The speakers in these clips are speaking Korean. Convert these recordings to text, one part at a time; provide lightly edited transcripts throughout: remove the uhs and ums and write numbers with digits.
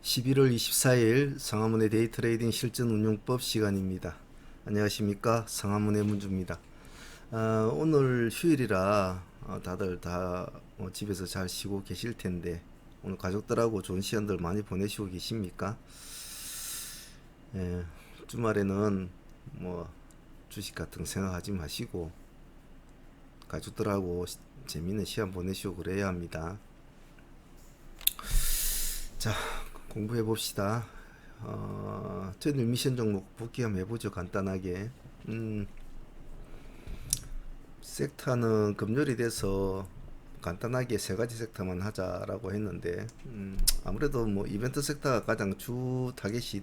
11월 24일 상하문의 데이트레이딩 실전 운용법 시간입니다. 안녕하십니까, 상하문의 문주입니다. 오늘 휴일이라 다들 다 집에서 잘 쉬고 계실 텐데 오늘 가족들하고 좋은 시간들 많이 보내시고 계십니까? 예, 주말에는 뭐 주식 같은 거 생각하지 마시고 가족들하고 재미있는 시간 보내시고 그래야 합니다. 자, 공부해 봅시다. 저는 미션 종목 복귀 한번 해보죠. 간단하게. 섹터는 금요일이 돼서 간단하게 세 가지 섹터만 하자라고 했는데, 아무래도 뭐 이벤트 섹터가 가장 주 타겟이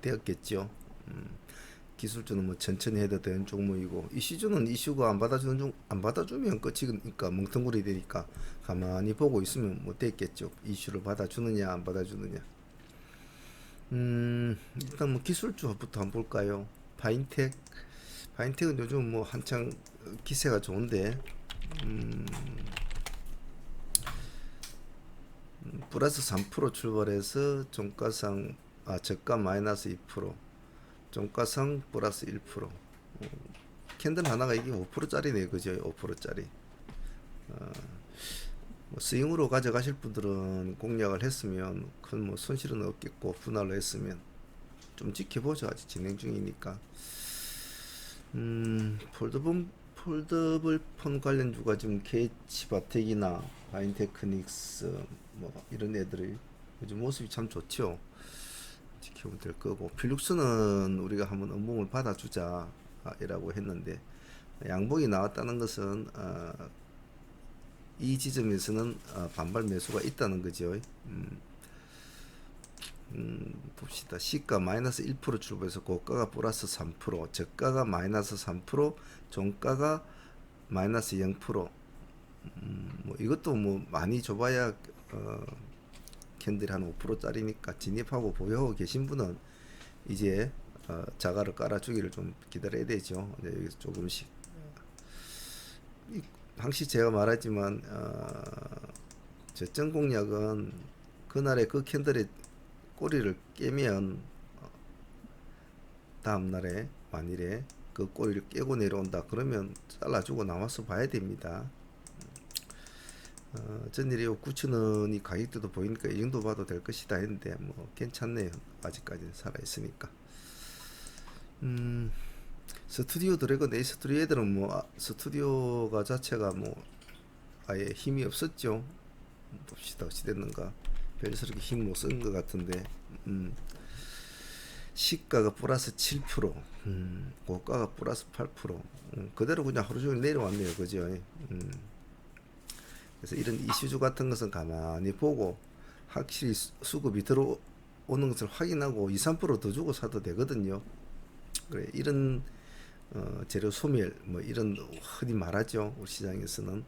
되었겠죠. 기술주는 뭐 천천히 해도 되는 종목이고, 이슈주는 이슈가 안 받아주면 끝이니까 멍텅구리 되니까 가만히 보고 있으면 못 되겠죠. 이슈를 받아주느냐 안 받아주느냐. 일단 뭐 기술주부터 한번 볼까요? 바인텍은 요즘 뭐 한창 기세가 좋은데, 플러스 3% 출발해서 저가 마이너스 2%, 종가상 플러스 1%. 캔들 하나가 이게 5%짜리네, 그죠? 5%짜리. 뭐 스윙으로 가져가실 분들은 공략을 했으면 큰 뭐 손실은 없겠고, 분할로 했으면 좀 지켜보죠. 아직 진행 중이니까. 폴더블 폰 관련주가 지금 KH바텍이나 바인테크닉스 뭐 이런 애들이 요즘 모습이 참 좋죠. 지켜보면 될 거고, 필룩스는 우리가 한번 음봉을 받아주자 이라고 했는데, 양봉이 나왔다는 것은 이 지점에서는 반발 매수가 있다는 거죠. 봅시다. 시가 마이너스 1% 출발해서 고가가 플러스 3%, 저가가 마이너스 3%, 종가가 마이너스 0%. 뭐 이것도 뭐 많이 줘봐야 캔들이 한 5%짜리니까 진입하고 보유하고 계신 분은 이제 자가를 깔아주기를 좀 기다려야 되죠. 네, 여기서 조금씩. 항시 제가 말하지만 저점 공략은 그날의 그 캔들의 꼬리를 깨면 다음날에 만일에 그 꼬리를 깨고 내려온다 그러면 잘라주고 나와서 봐야 됩니다. 전일에 9,000원이 가격대도 보이니까 이 정도 봐도 될 것이다 했는데 뭐 괜찮네요. 아직까지 살아있으니까. 스튜디오 드래곤 A 스튜디오 애들은 뭐 스튜디오가 자체가 뭐 아예 힘이 없었죠. 봅시다 어찌 됐는가. 별스럽게 힘 못 쓴 것 같은데, 시가가 플러스 7%, 고가가 플러스 8%, 그대로 그냥 하루 종일 내려왔네요. 그죠? 그래서 이런 이슈주 같은 것은 가만히 보고 확실히 수급이 들어오는 것을 확인하고 2, 3%더 주고 사도 되거든요. 그래, 이런 재료 소멸 뭐 이런 흔히 말하죠. 우리 시장에서는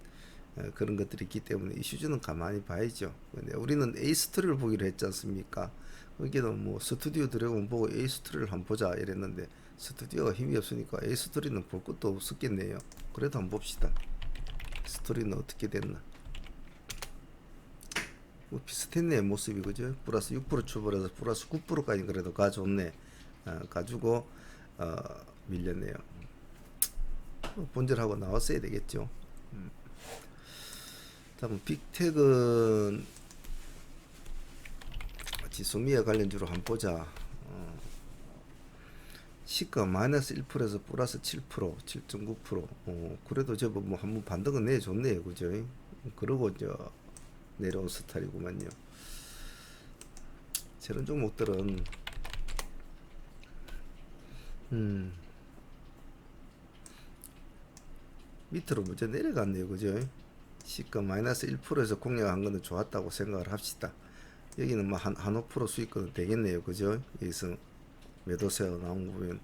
그런 것들이 있기 때문에 이슈주는 가만히 봐야죠. 근데 우리는 A 스토리를 보기로 했지 않습니까? 거기도 뭐 스튜디오 드래곤 보고 A 스토리를 한번 보자 이랬는데 스튜디오가 힘이 없으니까 A 스토리는 볼 것도 없었겠네요. 그래도 한번 봅시다. 스토리는 어떻게 됐나? 뭐 비슷했네 모습이. 그죠? 플러스 6% 출발해서 플러스 9%까지 그래도 가져왔네. 가지고 밀렸네요. 본절하고 나왔어야 되겠죠. 다음 빅텍은 지소미아 관련주로 한번 보자. 시가 마이너스 1%에서 플러스 7%, 7.9%. 그래도 제법 뭐 한번 반등은 내줬네요. 그죠? 그러고 내려온 스타일이구만요. 저런 종목들은 밑으로 먼저 내려갔네요. 그죠? 시가 마이너스 1%에서 공략한 거는 좋았다고 생각을 합시다. 여기는 뭐 한 5% 수익권은 되겠네요. 그죠? 여기서 매도세가 나온 거 보면,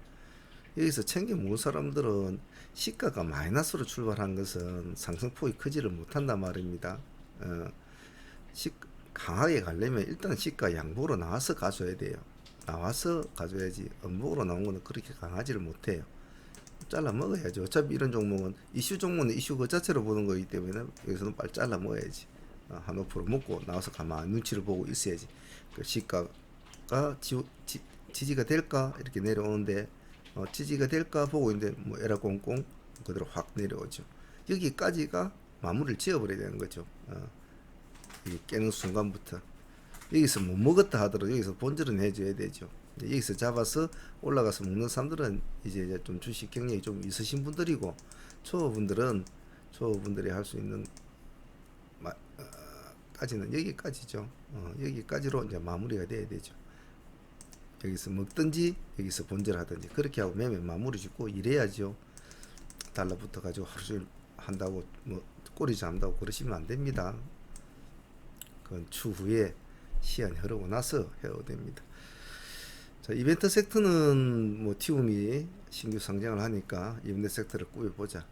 여기서 챙겨 모은 사람들은 시가가 마이너스로 출발한 것은 상승폭이 크지를 못한단 말입니다. 강하게 가려면 일단 시가 양보로 나와서 가져야 돼요. 나와서 가져야지 음봉으로 나온 거는 그렇게 강하지를 못해요. 잘라 먹어야죠. 어차피 이런 종목은 이슈 종목은 이슈 그 자체로 보는 거기 때문에 여기서는 빨리 잘라 먹어야지. 한 5% 먹고 나와서 가만히 눈치를 보고 있어야지. 그 시가가 지지가 될까 이렇게 내려오는데 지지가 될까 보고 있는데 뭐 에라 꽁꽁 그대로 확 내려오죠. 여기까지가 마무리를 지어버려야 되는 거죠. 이 깨는 순간부터 여기서 못 먹었다 하더라도 여기서 본질은 해줘야 되죠. 여기서 잡아서 올라가서 먹는 사람들은 이제 좀 주식 경력이 좀 있으신 분들이고 초보분들이 할 수 있는 까지는 여기까지죠. 여기까지로 이제 마무리가 돼야 되죠. 여기서 먹든지 여기서 본질하든지 그렇게 하고 매매 마무리 짓고 이래야죠. 달러부터 가지고 하루 종일 한다고 뭐 꼬리 잡는다고 그러시면 안 됩니다. 그건 추후에 시간이 흐르고 나서 해도 됩니다. 자, 이벤트 섹터는 뭐 티움이 신규 상장을 하니까 이벤트 섹터를 꾸며보자.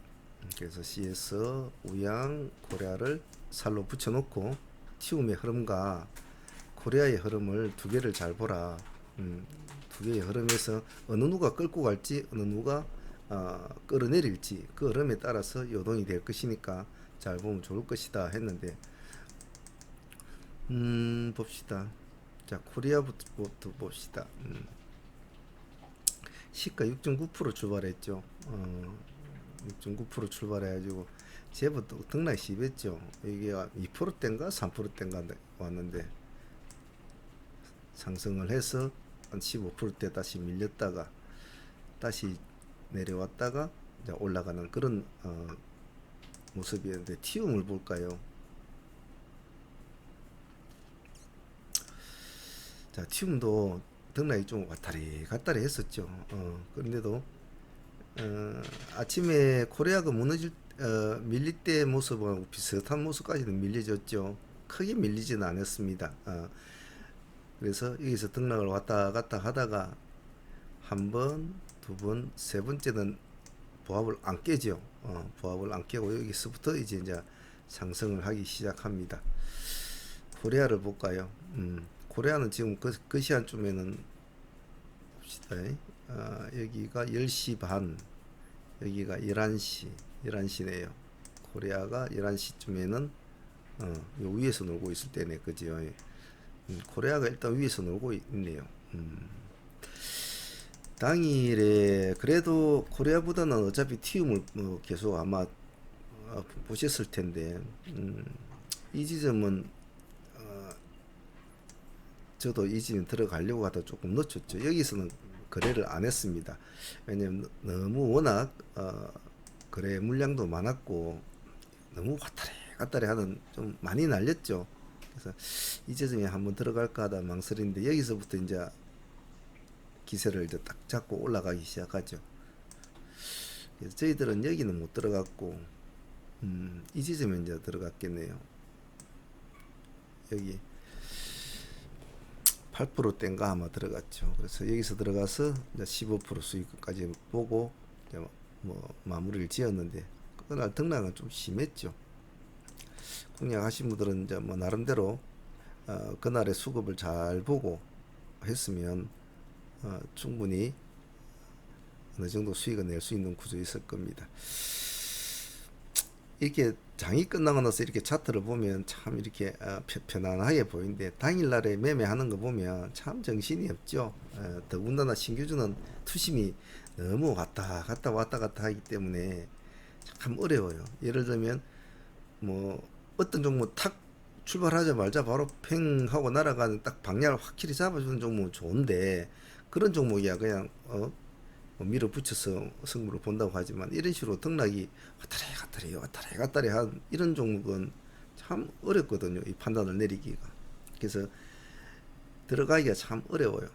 그래서 CS, 우양, 코리아를 살로 붙여놓고 티움의 흐름과 코리아의 흐름을 두 개를 잘 보라. 두 개의 흐름에서 어느 누가 끌고 갈지 어느 누가 끌어내릴지 그 흐름에 따라서 요동이 될 것이니까 잘 보면 좋을 것이다 했는데 봅시다. 자, 코리아부터 봅시다. 시가 6.9% 출발했죠. 6.9% 출발해가지고 제법 등락이 심했죠. 이게 2%대인가 3%대인가 왔는데 상승을 해서 한 15%대 다시 밀렸다가 다시 내려왔다가 이제 올라가는 그런 모습이었는데 티움을 볼까요? 자, 티움도 등락이 좀 왔다리 갔다리 했었죠. 그런데도 아침에 코리아가 무너질 밀릴 때 모습하고 비슷한 모습까지는 밀려졌죠. 크게 밀리지는 않았습니다. 그래서 여기서 등락을 왔다 갔다 하다가 한 번, 두 번, 세 번째는 보합을 안 깨죠. 보합을 안 깨고 여기서부터 이제 상승을 하기 시작합니다. 코리아를 볼까요? 코리아는 지금 그 시간쯤에는 봅시다. 여기가 10시 반, 여기가 11시네요. 코리아가 11시쯤에는 요 위에서 놀고 있을 때네, 그죠? 코리아가 일단 위에서 놀고 있네요. 당일에 그래도 코리아보다는 어차피 티움을 계속 아마 보셨을 텐데 이 지점은 저도 이 지점 들어가려고 하다 조금 놓쳤죠. 여기서는 거래를 안 했습니다. 왜냐면 너무 워낙 거래 물량도 많았고 너무 왔다리 갔다리 하는 좀 많이 날렸죠. 그래서 이 지점에 한번 들어갈까 하다 망설인데 여기서부터 이제 기세를 이제 딱 잡고 올라가기 시작하죠. 그래서 저희들은 여기는 못 들어갔고 이 지점에 이제 들어갔겠네요. 여기 8%대인가 아마 들어갔죠. 그래서 여기서 들어가서 이제 15% 수익까지 보고 이제 뭐 마무리를 지었는데 그날 등락은 좀 심했죠. 공략하신 분들은 이제 뭐 나름대로 그날의 수급을 잘 보고 했으면 충분히 어느 정도 수익을 낼 수 있는 구조에 있을 겁니다. 이렇게 장이 끝나고 나서 이렇게 차트를 보면 참 이렇게 편안하게 보이는데 당일날에 매매하는 거 보면 참 정신이 없죠. 더군다나 신규주는 투심이 너무 왔다 갔다 하기 때문에 참 어려워요. 예를 들면 뭐 어떤 종목 탁 출발하자마자 바로 팽 하고 날아가는 딱 방향을 확실히 잡아주는 종목은 좋은데 그런 종목이야 그냥 뭐 밀어붙여서 승부를 본다고 하지만 이런 식으로 등락이 왔다리 갔다리 한 이런 종목은 참 어렵거든요. 이 판단을 내리기가. 그래서 들어가기가 참 어려워요.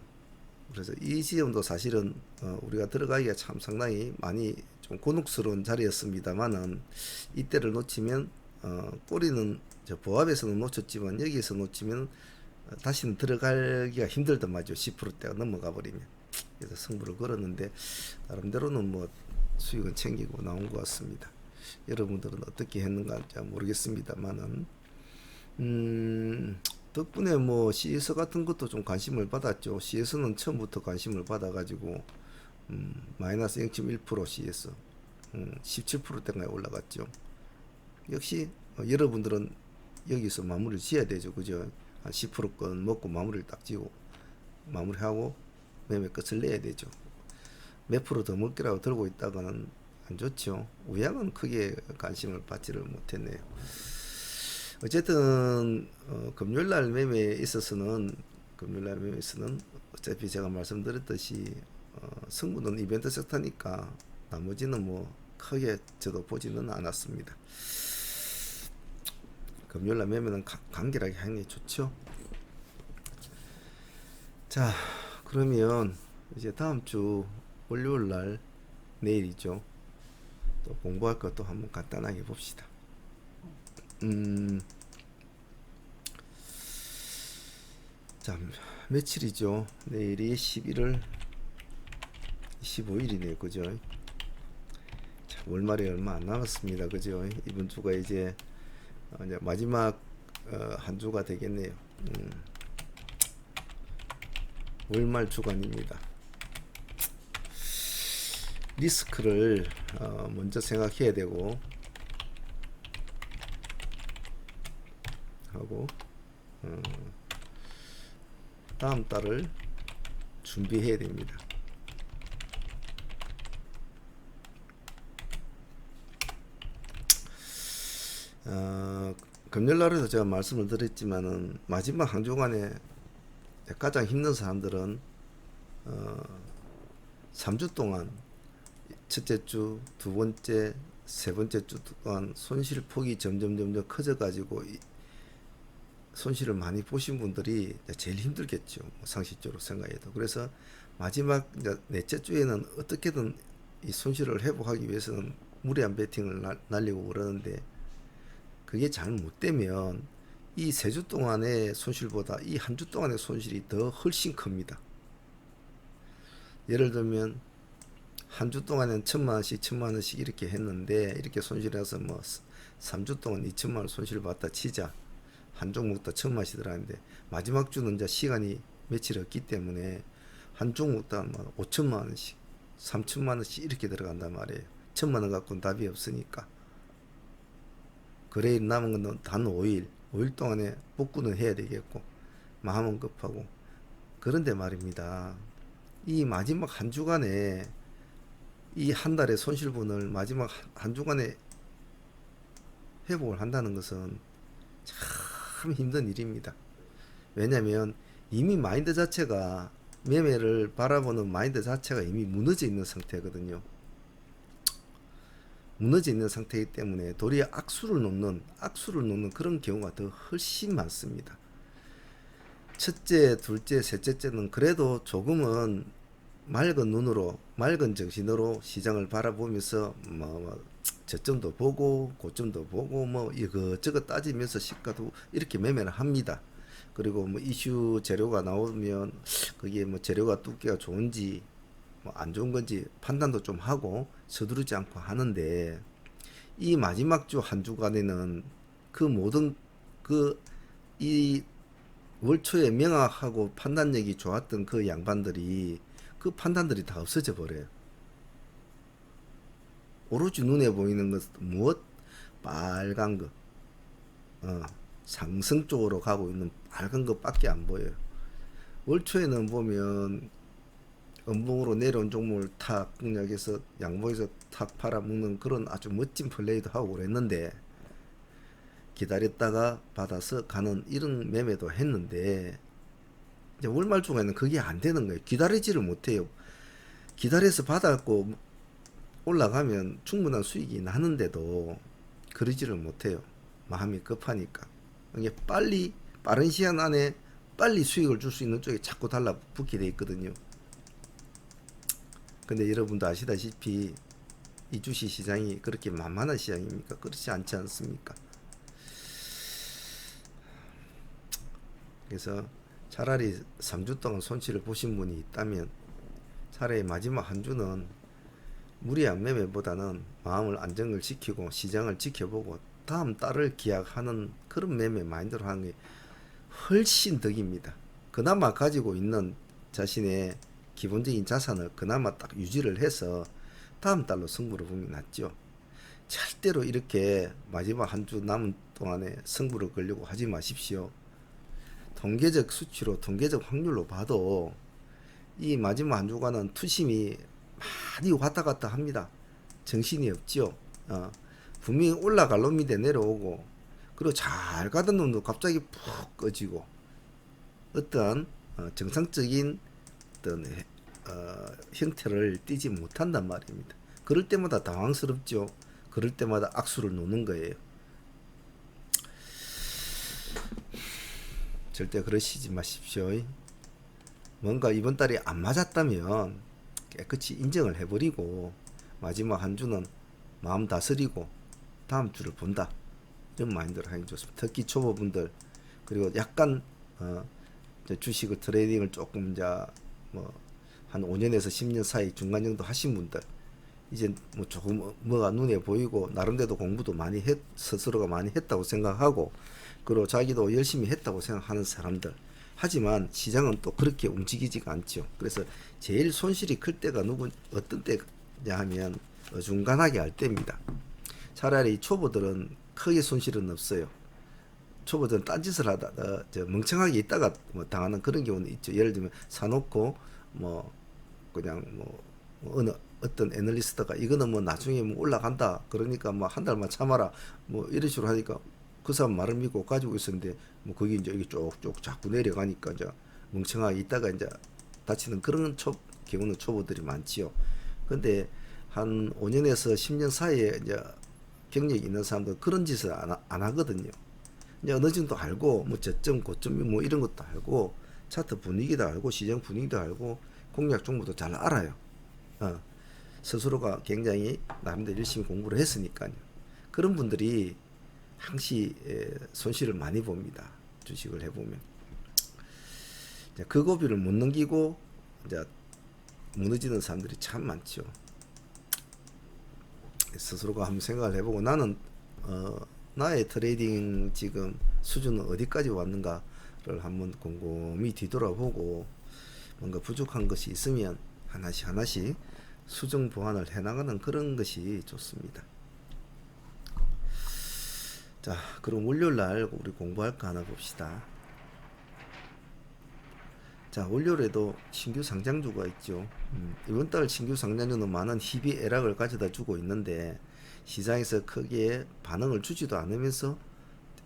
그래서 이 지점도 사실은 우리가 들어가기가 참 상당히 많이 좀 곤혹스러운 자리였습니다만은 이때를 놓치면 꼬리는 보합에서는 놓쳤지만 여기에서 놓치면 다시는 들어가기가 힘들단 말이죠. 10%대가 넘어가 버리면. 그래서 승부를 걸었는데 나름대로는 뭐 수익은 챙기고 나온 것 같습니다. 여러분들은 어떻게 했는가 잘 모르겠습니다만은 덕분에 뭐 CS 같은 것도 좀 관심을 받았죠. CS는 처음부터 관심을 받아가지고 마이너스 0.1% CS 17%대까지 올라갔죠. 역시 여러분들은 여기서 마무리를 지어야 되죠. 그죠? 한 10%건 먹고 마무리를 딱 지고 마무리하고 매매 끝을 내야 되죠. 몇 프로 더 먹기라고 들고 있다가는 안 좋죠. 우량은 크게 관심을 받지를 못했네요. 어쨌든 금요일날 매매에 있어서는 어차피 제가 말씀드렸듯이 승부는 이벤트 섹터니까 나머지는 뭐 크게 저도 보지는 않았습니다. 금요일날 매매는 간결하게 하는 게 좋죠. 자, 그러면 이제 다음 주 월요일날 내일이죠. 또 공부할 것도 한번 간단하게 봅시다. 자, 며칠이죠? 내일이 11월 25일이네요. 그죠? 자, 월말에 얼마 안 남았습니다. 그죠? 이번 주가 이제 마지막 한 주가 되겠네요. 월말 주간입니다. 리스크를 먼저 생각해야 되고 하고 다음 달을 준비해야 됩니다. 금요일날에도 제가 말씀을 드렸지만은 마지막 한 주간에 가장 힘든 사람들은 3주 동안 첫째 주, 두 번째, 세 번째 주 동안 손실폭이 점점 커져 가지고 손실을 많이 보신 분들이 제일 힘들겠죠. 상식적으로 생각해도. 그래서 마지막 넷째 주에는 어떻게든 이 손실을 회복하기 위해서는 무리한 베팅을 날리고 그러는데 그게 잘 못되면 이 세 주 동안의 손실보다 이 한 주 동안의 손실이 더 훨씬 큽니다. 예를 들면 한 주 동안은 1,000만원씩 1,000만원씩 이렇게 했는데 이렇게 손실해서 뭐 3주 동안 2천만원 손실받다 치자. 한 종목 다 1,000만원씩 들어가는데 마지막 주는 이제 시간이 며칠 없기 때문에 한 종목 다 5천만원씩 3천만원씩 이렇게 들어간단 말이에요. 1,000만원 갖고는 답이 없으니까. 거래일 남은 건 단 5일 동안에 복구는 해야 되겠고 마음은 급하고 그런데 말입니다. 이 마지막 한 주간에 이 한 달의 손실분을 마지막 한 주간에 회복을 한다는 것은 참 힘든 일입니다. 왜냐하면 이미 마인드 자체가 매매를 바라보는 마인드 자체가 이미 무너져 있는 상태거든요. 무너져 있는 상태이기 때문에 도리어 악수를 놓는 그런 경우가 더 훨씬 많습니다. 첫째, 둘째, 셋째째는 그래도 조금은 맑은 눈으로, 맑은 정신으로 시장을 바라보면서 저점도 보고 고점도 보고 뭐 이것저것 따지면서 시가도 이렇게 매매를 합니다. 그리고 뭐 이슈 재료가 나오면 그게 뭐 재료가 두께가 좋은지 뭐 안 좋은 건지 판단도 좀 하고 서두르지 않고 하는데 이 마지막 주 한 주간에는 그 모든 이 월초에 명확하고 판단력이 좋았던 그 양반들이 그 판단들이 다 없어져 버려요. 오로지 눈에 보이는 것 무엇? 빨간 거 상승 쪽으로 가고 있는 빨간 것밖에 안 보여요. 월초에는 보면 음봉으로 내려온 종목을 탁 공략해서 양봉에서 탁 팔아먹는 그런 아주 멋진 플레이도 하고 그랬는데 기다렸다가 받아서 가는 이런 매매도 했는데 이제 월말 중에는 그게 안 되는 거예요. 기다리지를 못해요. 기다려서 받았고 올라가면 충분한 수익이 나는데도 그러지를 못해요. 마음이 급하니까. 이게 빠른 시간 안에 빨리 수익을 줄 수 있는 쪽에 자꾸 달라붙게 돼 있거든요. 근데 여러분도 아시다시피 이 주식 시장이 그렇게 만만한 시장입니까? 그렇지 않지 않습니까? 그래서 차라리 3주 동안 손실을 보신 분이 있다면 차라리 마지막 한 주는 무리한 매매보다는 마음을 안정을 시키고 시장을 지켜보고 다음 달을 기약하는 그런 매매 마인드로 하는 게 훨씬 덕입니다. 그나마 가지고 있는 자신의 기본적인 자산을 그나마 딱 유지를 해서 다음 달로 승부를 보는 게 낫죠. 절대로 이렇게 마지막 한 주 남은 동안에 승부를 걸려고 하지 마십시오. 통계적 수치로 통계적 확률로 봐도 이 마지막 한 주간은 투심이 많이 왔다 갔다 합니다. 정신이 없죠. 분명히 올라갈 놈인데 내려오고, 그리고 잘 가던 놈도 갑자기 푹 꺼지고, 어떤 정상적인 어떤 형태를 띠지 못한단 말입니다. 그럴 때마다 당황스럽죠. 그럴 때마다 악수를 놓는 거예요. 절대 그러시지 마십시오. 뭔가 이번 달에 안 맞았다면 깨끗이 인정을 해버리고 마지막 한 주는 마음 다스리고 다음 주를 본다, 이런 마인드를 하는 게 좋습니다. 특히 초보분들, 그리고 약간 주식을 트레이딩을 조금 이제 뭐 한 5년에서 10년 사이 중간 정도 하신 분들, 이제 뭐 조금 뭐가 눈에 보이고 나름대로 공부도 많이 스스로가 많이 했다고 생각하고, 그리고 자기도 열심히 했다고 생각하는 사람들. 하지만 시장은 또 그렇게 움직이지가 않죠. 그래서 제일 손실이 클 때가 어떤 때냐 하면 어중간하게 할 때입니다. 차라리 초보들은 크게 손실은 없어요. 초보들은 딴짓을 하다 멍청하게 있다가 뭐 당하는 그런 경우는 있죠. 예를 들면 사놓고 뭐 그냥 뭐 어느 어떤 애널리스트가 이거는 뭐 나중에 뭐 올라간다 그러니까 뭐 한 달만 참아라 뭐 이런 식으로 하니까 그 사람 말을 믿고 가지고 있었는데, 뭐 거기 이제 이게 쪽쪽 자꾸 내려가니까 이제 멍청하게 있다가 이제 다치는 그런 경우는 초보들이 많지요. 근데 한 5년에서 10년 사이에 이제 경력이 있는 사람들은 그런 짓을 안 하거든요. 이제 어느 정도 알고 뭐 저점 고점 뭐 이런 것도 알고 차트 분위기도 알고 시장 분위기도 알고 공략 정보도 잘 알아요. 스스로가 굉장히 나름대로 열심히 공부를 했으니까요. 그런 분들이 항시 손실을 많이 봅니다. 주식을 해보면 그 고비를 못 넘기고 이제 무너지는 사람들이 참 많죠. 스스로가 한번 생각을 해보고 나는 나의 트레이딩 지금 수준은 어디까지 왔는가를 한번 곰곰이 뒤돌아보고 뭔가 부족한 것이 있으면 하나씩 수정 보완을 해나가는 그런 것이 좋습니다. 자, 그럼 월요일날 우리 공부할 거 하나 봅시다. 자, 월요일에도 신규 상장주가 있죠. 이번 달 신규 상장주는 많은 희비애락을 가져다 주고 있는데 시장에서 크게 반응을 주지도 않으면서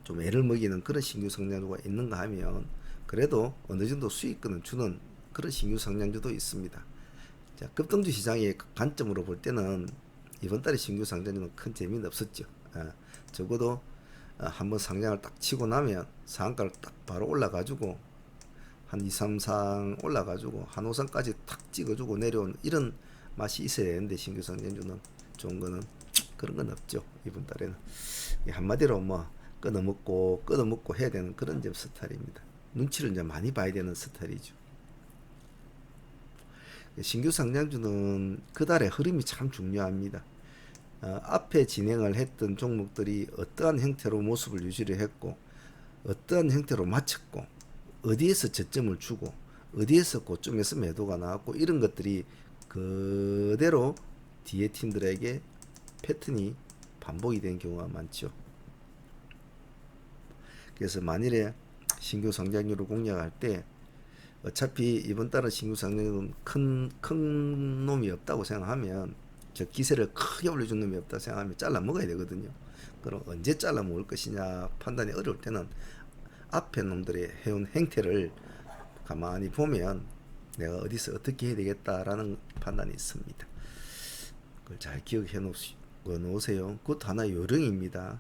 좀 애를 먹이는 그런 신규 상장주가 있는가 하면 그래도 어느 정도 수익권을 주는 그런 신규 상장주도 있습니다. 자, 급등주 시장의 관점으로 볼 때는 이번 달에 신규 상장주는 큰 재미는 없었죠. 적어도 한번 상장을 딱 치고 나면 상한가를 딱 바로 올라가지고 한 2, 3, 4 올라가지고 한 5상까지 탁 찍어주고 내려온 이런 맛이 있어야 되는데 신규 상장주는 좋은 거는 그런 건 없죠. 이번 달에는 한마디로 뭐 끊어먹고 해야 되는 그런 점 스타일입니다. 눈치를 이제 많이 봐야 되는 스타일이죠. 신규 상장주는 그 달의 흐름이 참 중요합니다. 앞에 진행을 했던 종목들이 어떠한 형태로 모습을 유지를 했고 어떠한 형태로 마쳤고 어디에서 저점을 주고 어디에서 고점에서 매도가 나왔고 이런 것들이 그대로 뒤에 팀들에게 패턴이 반복이 된 경우가 많죠. 그래서 만일에 신규 상장률을 공략할 때 어차피 이번 달은 신규 상장률은 큰 놈이 없다고 생각하면 저 기세를 크게 올려준 놈이 없다 생각하면 잘라 먹어야 되거든요. 그럼 언제 잘라 먹을 것이냐 판단이 어려울 때는 앞에 놈들이 해온 행태를 가만히 보면 내가 어디서 어떻게 해야 되겠다라는 판단이 있습니다. 그걸 잘 기억해 놓으세요. 그것도 하나의 요령입니다.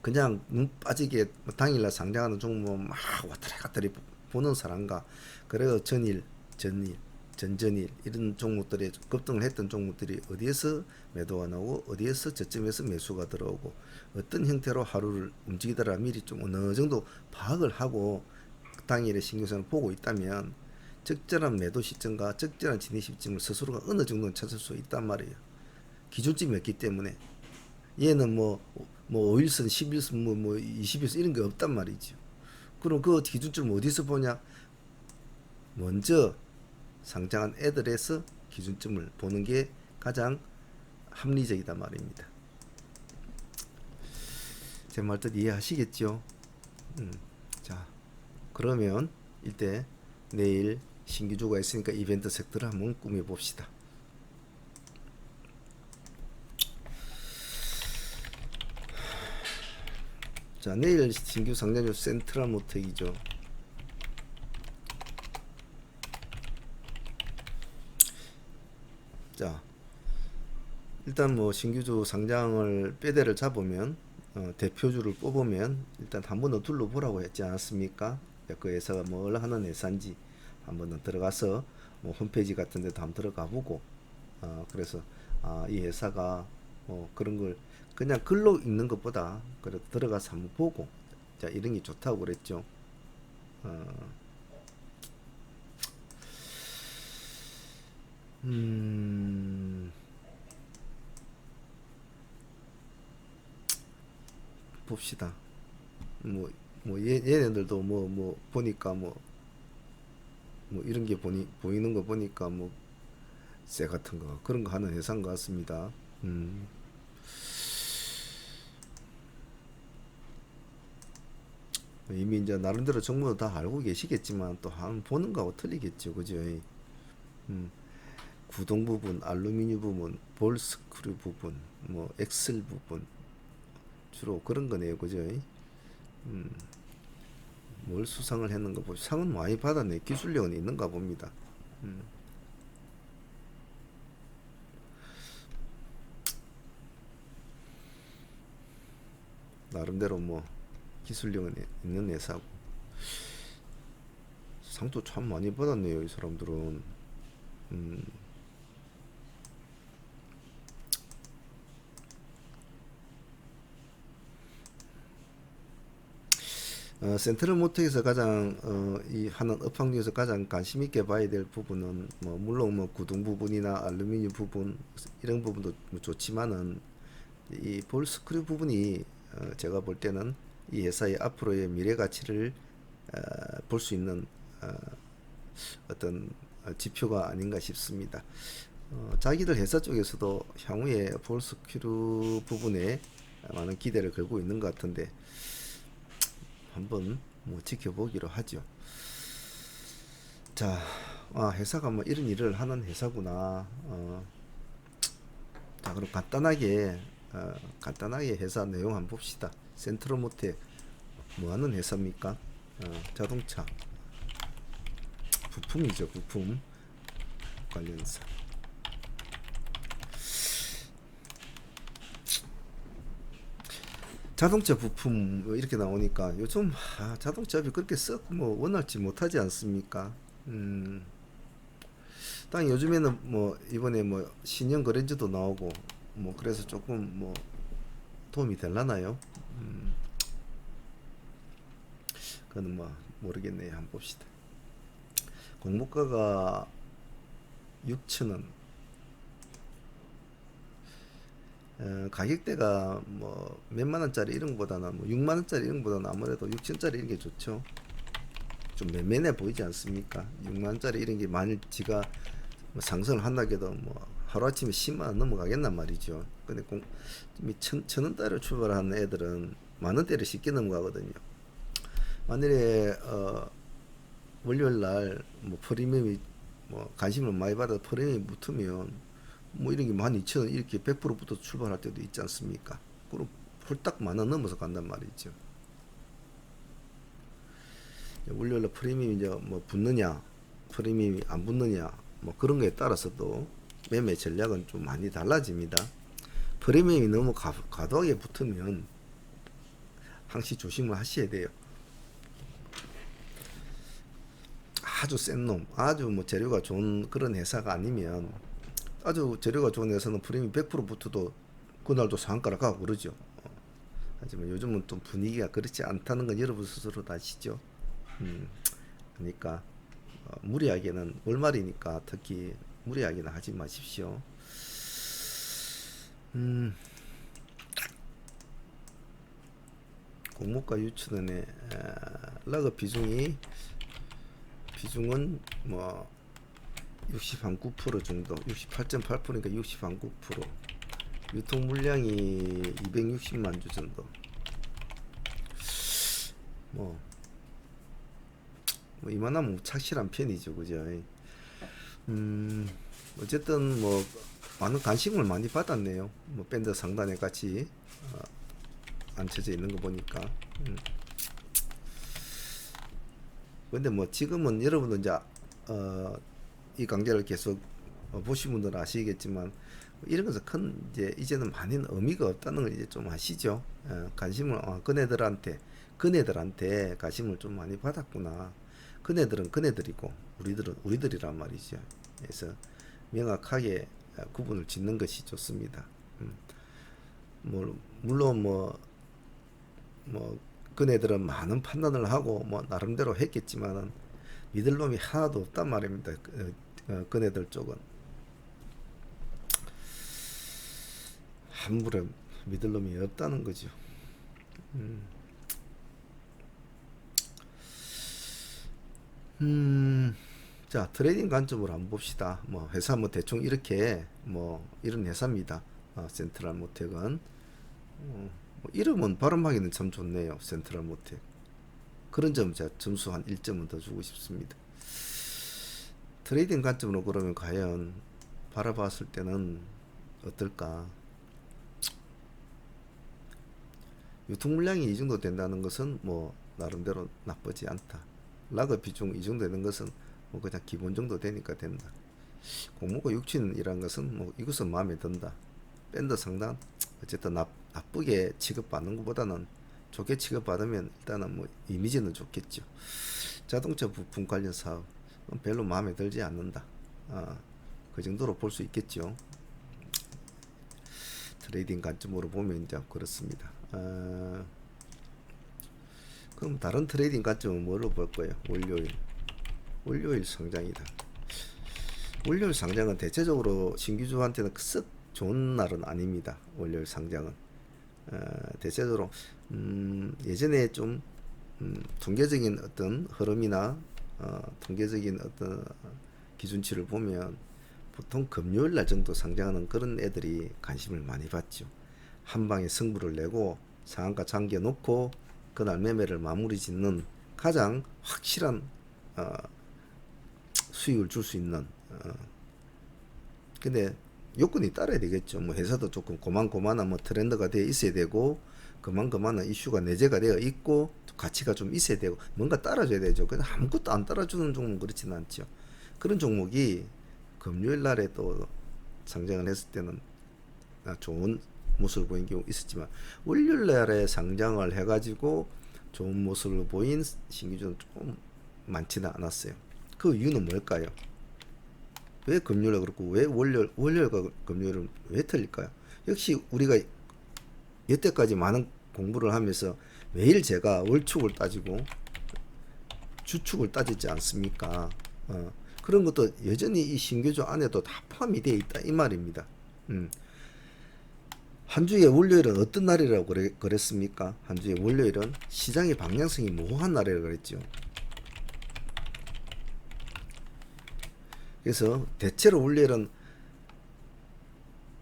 그냥 눈 빠지게 당일날 상장하는 종목 막 왔다리 갔다리 보는 사람과 그래서 전일 이런 종목들이 급등을 했던 종목들이 어디에서 매도가 나오고 어디에서 저점에서 매수가 들어오고 어떤 형태로 하루를 움직이더라 미리 좀 어느 정도 파악을 하고 당일의 신규선을 보고 있다면 적절한 매도 시점과 적절한 진입 시점을 스스로가 어느 정도는 찾을 수 있단 말이에요. 기준점이 없기 때문에 얘는 뭐 5일선 10일선 뭐 20일선 이런 게 없단 말이죠. 그럼 그 기준점을 어디서 보냐? 먼저 상장한 애들에서 기준점을 보는 게 가장 합리적이다 말입니다. 제 말뜻 이해하시겠죠? 자, 그러면 이때 내일 신규주가 있으니까 이벤트 섹터를 한번 꾸며 봅시다. 자, 내일 신규 상장주 센트럴 모텍이죠. 자, 일단 뭐 신규주 상장을 빼대를 잡으면 대표주를 뽑으면 일단 한 번 더 둘러보라고 했지 않았습니까? 그 회사가 뭘 하는 회사인지 한번 더 들어가서 뭐 홈페이지 같은 데도 한번 들어가 보고 그래서 이 회사가 그런 걸 그냥 글로 읽는 것보다 그래도 들어가서 한번 보고 자 이런 게 좋다고 그랬죠. 봅시다. 얘네들도 보니까 뭐 이런 게 보이는 거 보니까 쇠 같은 거 그런 거 하는 회사인 것 같습니다. 이미 이제 나름대로 정보도 다 알고 계시겠지만 또 한번 보는 거하고 틀리겠죠, 그죠? 구동 부분, 알루미늄 부분, 볼 스크류 부분, 뭐 엑셀 부분 주로 그런 거네요, 그죠? 뭘 수상을 했는가 보죠. 상은 많이 받았네. 기술력은 있는가 봅니다. 나름대로 뭐 기술력은 있는 회사고 상도 참 많이 받았네요, 이 사람들은. 센트럴 모텍에서 가장 이 하는 업황 중에서 가장 관심 있게 봐야 될 부분은 물론 구동 부분이나 알루미늄 부분 이런 부분도 좋지만은 이 볼 스크류 부분이 제가 볼 때는 이 회사의 앞으로의 미래 가치를 볼 수 있는 어떤 지표가 아닌가 싶습니다. 자기들 회사 쪽에서도 향후에 볼 스크류 부분에 많은 기대를 걸고 있는 것 같은데 한번 지켜보기로 하죠. 자, 회사가 이런 일을 하는 회사구나. 자, 그럼 간단하게 회사 내용 한번 봅시다. 센트럴 모텍 뭐 하는 회사입니까? 자동차 부품이죠. 부품 관련사. 자동차 부품 이렇게 나오니까 요즘 자동차업이 그렇게 썩 원활치 못하지 않습니까? 딱 요즘에는 이번에 신형 그랜저도 나오고 그래서 조금 도움이 될라나요? 그건 모르겠네요. 한번 봅시다. 공모가가 6,000원. 가격대가 몇만원짜리 이런 거보다는 6만원짜리 이런 거보다는 아무래도 6천짜리 이런 게 좋죠. 좀 맨맨해 보이지 않습니까? 6만원짜리 이런 게 만일 지가 상승을 한다고 해도 하루아침에 10만원 넘어가겠단 말이죠. 근데 천원대로 출발하는 애들은 만원대를 쉽게 넘어가거든요. 만일에 월요일날 프리미엄이 관심을 많이 받아서 프리미엄이 붙으면 이런 게 12,000원 이렇게 100%부터 출발할 때도 있지 않습니까? 그럼 홀딱 만원 넘어서 간단 말이죠. 월요일날 프리미엄이 이제 붙느냐, 프리미엄이 안 붙느냐, 그런 거에 따라서도 매매 전략은 좀 많이 달라집니다. 프리미엄이 너무 과도하게 붙으면 항시 조심을 하셔야 돼요. 아주 센 놈, 아주 재료가 좋은 그런 회사가 아니면 아주 재료가 좋은 회사는 프리미엄 100% 붙어도 그날도 상한가를 가고 그러죠. 하지만 요즘은 좀 분위기가 그렇지 않다는 건 여러분 스스로 다 아시죠. 그러니까 무리하게는 월말이니까 특히 무리하게는 하지 마십시오. 공모가 유치원의 라거 비중은 60.9% 정도, 68.8%니까 60.9%. 유통 물량이 260만 주 정도. 뭐, 뭐 이만하면 착실한 편이죠, 그죠? 어쨌든 뭐 많은 관심을 많이 받았네요. 뭐 밴드 상단에 같이 어, 앉혀져 있는 거 보니까. 근데 뭐 지금은 여러분들 이제 이 강좌를 계속 보신 분들은 아시겠지만 이런 것은 큰 이제는 많은 의미가 없다는 걸 이제 좀 아시죠? 관심을 그네들한테 관심을 좀 많이 받았구나. 그네들은 그네들이고 우리들은 우리들이란 말이죠. 그래서 명확하게 구분을 짓는 것이 좋습니다. 뭐 물론 뭐 그네들은 많은 판단을 하고 뭐 나름대로 했겠지만은 믿을 놈이 하나도 없단 말입니다. 그네들 쪽은 함부로 믿을 놈이 없다는 거죠. 자, 트레이딩 관점으로 한번 봅시다. 뭐 회사 뭐 대충 이렇게 뭐 이런 회사입니다. 센트럴 모텍은 뭐 이름은 발음하기는 참 좋네요. 센트럴 모텍. 그런 점 제가 점수 한 1점은 더 주고 싶습니다. 트레이딩 관점으로 그러면 과연 바라봤을 때는 어떨까? 유통 물량이 이 정도 된다는 것은 뭐 나름대로 나쁘지 않다. 락업 비중 이 정도 되는 것은 뭐 그냥 기본 정도 되니까 된다. 공모가 6천이라는 것은 뭐 이것은 마음에 든다. 밴드 상단 어쨌든 나쁘게 취급받는 것보다는 좋게 취급받으면 일단은 뭐 이미지는 좋겠죠. 자동차 부품 관련 사업 별로 마음에 들지 않는다. 그 정도로 볼 수 있겠죠. 트레이딩 관점으로 보면 이제 그렇습니다. 그럼 다른 트레이딩 관점은 뭐로 볼 거예요? 월요일 상장이다. 월요일 상장은 대체적으로 신규주한테는 썩 좋은 날은 아닙니다. 월요일 상장은 대체적으로 예전에 좀 통계적인 어떤 흐름이나 통계적인 어떤 기준치를 보면 보통 금요일 날 정도 상장하는 그런 애들이 관심을 많이 받죠. 한 방에 승부를 내고 상한가 잠겨 놓고 그날 매매를 마무리 짓는 가장 확실한 수익을 줄 수 있는 근데 요건이 따라야 되겠죠. 뭐 회사도 조금 고만고만한 뭐 트렌드가 되어 있어야 되고 그만한 이슈가 내재가 되어 있고 가치가 좀 있어야 되고 뭔가 따라줘야 되죠. 그냥 아무것도 안 따라주는 종목은 그렇지는 않죠. 그런 종목이 금요일 날에 또 상장을 했을 때는 좋은 모습을 보인 경우 있었지만 월요일 날에 상장을 해가지고 좋은 모습을 보인 신규주는 조금 많지는 않았어요. 그 이유는 뭘까요? 왜 금요일에 그렇고 왜 월요일과 금요일은 왜 틀릴까요? 역시 우리가 여태까지 많은 공부를 하면서 매일 제가 월축을 따지고 주축을 따지지 않습니까? 그런 것도 여전히 이 신규주 안에도 다 포함이 되어 있다 이 말입니다. 한 주의 월요일은 어떤 날이라고 그랬습니까? 한 주의 월요일은 시장의 방향성이 모호한 날이라고 그랬죠. 그래서 대체로 월요일은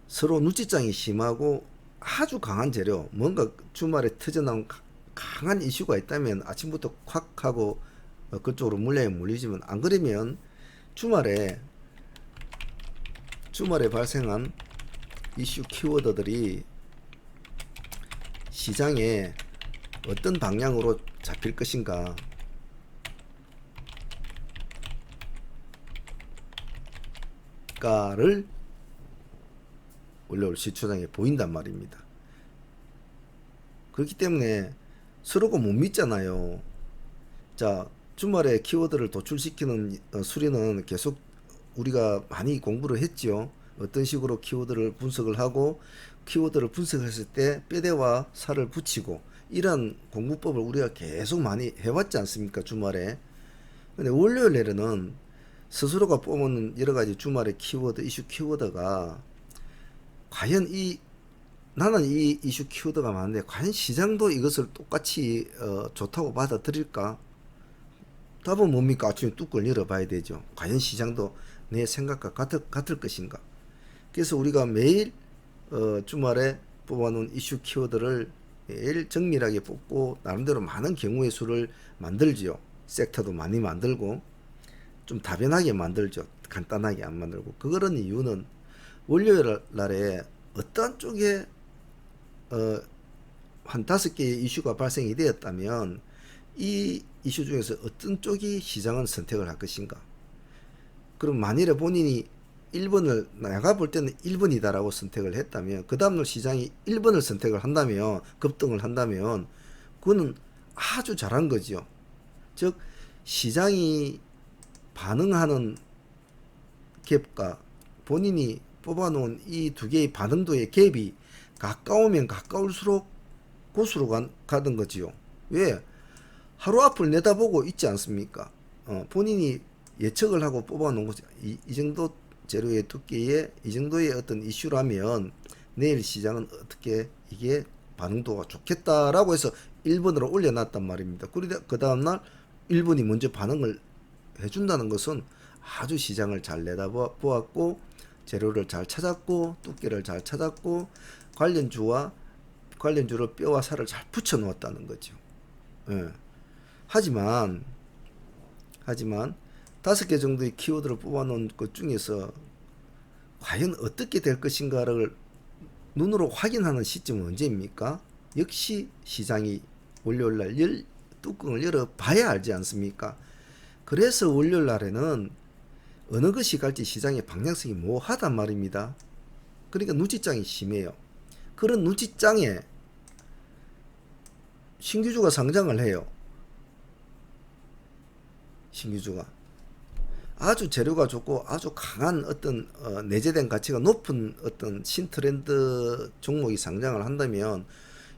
서로 눈치장이 심하고 아주 강한 재료, 뭔가 주말에 터져나온 강한 이슈가 있다면 아침부터 콱 하고 그쪽으로 물량이 몰리지만 안 그러면 주말에 발생한 이슈 키워드들이 시장에 어떤 방향으로 잡힐 것인가 가를 월요일 시초장에 보인단 말입니다. 그렇기 때문에 서로가 못 믿잖아요. 자, 주말에 키워드를 도출시키는 수리는 계속 우리가 많이 공부를 했죠. 어떤 식으로 키워드를 분석을 하고 키워드를 분석했을 때 뼈대와 살을 붙이고 이런 공부법을 우리가 계속 많이 해왔지 않습니까? 주말에. 근데 월요일에는 스스로가 뽑은 여러가지 주말의 키워드, 이슈 키워드가 과연 나는 이 이슈 키워드가 많은데 과연 시장도 이것을 똑같이 좋다고 받아들일까? 답은 뭡니까? 아침에 뚜껑을 열어봐야 되죠. 과연 시장도 내 생각과 같을 것인가? 그래서 우리가 매일 주말에 뽑아놓은 이슈 키워드를 제일 정밀하게 뽑고 나름대로 많은 경우의 수를 만들지요. 섹터도 많이 만들고 좀 다변하게 만들죠. 간단하게 안 만들고. 그런 이유는 월요일 날에 어떤 쪽에 한 5개의 이슈가 발생이 되었다면 이 이슈 중에서 어떤 쪽이 시장은 선택을 할 것인가. 그럼 만일에 본인이 1번을 내가 볼 때는 1번이다라고 선택을 했다면 그 다음날 시장이 1번을 선택을 한다면 급등을 한다면 그거는 아주 잘한 거죠. 즉 시장이 반응하는 갭과 본인이 뽑아놓은 이 두 개의 반응도의 갭이 가까우면 가까울수록 고수로 가던 거지요. 왜? 하루 앞을 내다보고 있지 않습니까? 본인이 예측을 하고 뽑아놓은 것이 이 정도 재료의 두께에 이 정도의 어떤 이슈라면 내일 시장은 어떻게 이게 반응도가 좋겠다라고 해서 1번으로 올려놨단 말입니다. 그러다 그 다음날 1번이 먼저 반응을 해준다는 것은 아주 시장을 잘 내다보았고 재료를 잘 찾았고 두께를 잘 찾았고 관련주를 뼈와 살을 잘 붙여 놓았다는 거죠. 예. 하지만 5개 정도의 키워드를 뽑아놓은 것 중에서 과연 어떻게 될 것인가를 눈으로 확인하는 시점은 언제입니까? 역시 시장이 월요일날 뚜껑을 열어봐야 알지 않습니까? 그래서 월요일날에는 어느 것이 갈지 시장의 방향성이 모호하단 말입니다. 그러니까 눈치장이 심해요. 그런 눈치장에 신규주가 상장을 해요. 신규주가 아주 재료가 좋고 아주 강한 어떤 내재된 가치가 높은 어떤 신트렌드 종목이 상장을 한다면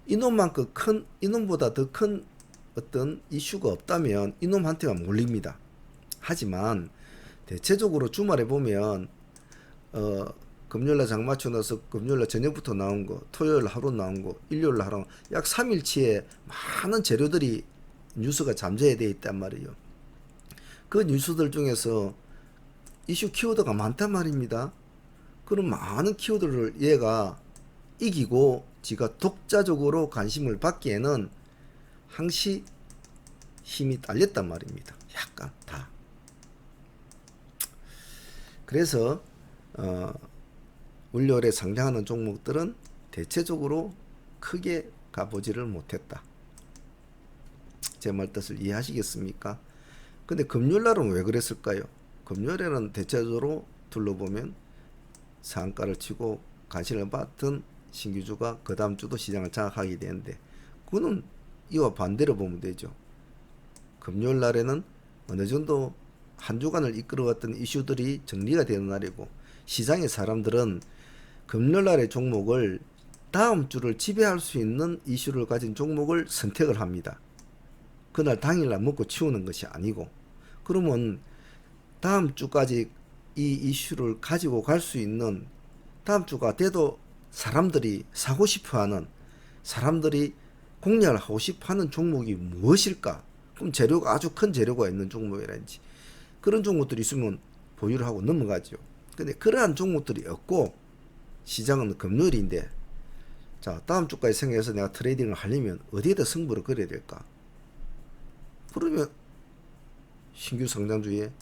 이놈보다 더 큰 어떤 이슈가 없다면 이놈한테만 몰립니다. 하지만 대체적으로 주말에 보면 금요일날 장 맞춰 놔서 금요일날 저녁부터 나온 거, 토요일 하루 나온 거, 일요일 하루 약 3일치에 많은 재료들이 뉴스가 잠재되어 있단 말이에요. 그 뉴스들 중에서 이슈 키워드가 많단 말입니다. 그런 많은 키워드를 얘가 이기고 지가 독자적으로 관심을 받기에는 항시 힘이 딸렸단 말입니다. 약간 다. 그래서 월요일에 상장하는 종목들은 대체적으로 크게 가보지를 못했다. 제 말 뜻을 이해하시겠습니까? 근데 금요일날은 왜 그랬을까요? 금요일에는 대체적으로 둘러보면 상한가를 치고 관심을 받던 신규주가 그 다음 주도 시장을 장악하게 되는데 그거는 이와 반대로 보면 되죠. 금요일날에는 어느 정도 한 주간을 이끌어왔던 이슈들이 정리가 되는 날이고 시장의 사람들은 금요일날의 종목을 다음 주를 지배할 수 있는 이슈를 가진 종목을 선택을 합니다. 그날 당일날 먹고 치우는 것이 아니고 그러면 다음 주까지 이 이슈를 가지고 갈 수 있는 다음 주가 돼도 사람들이 사고 싶어하는 사람들이 공략을 하고 싶어하는 종목이 무엇일까? 그럼 재료가 아주 큰 재료가 있는 종목이라든지 그런 종목들이 있으면 보유를 하고 넘어가죠. 근데 그러한 종목들이 없고 시장은 금요일인데 자 다음 주까지 생각해서 내가 트레이딩을 하려면 어디에다 승부를 걸어야 될까? 그러면 신규 상장주에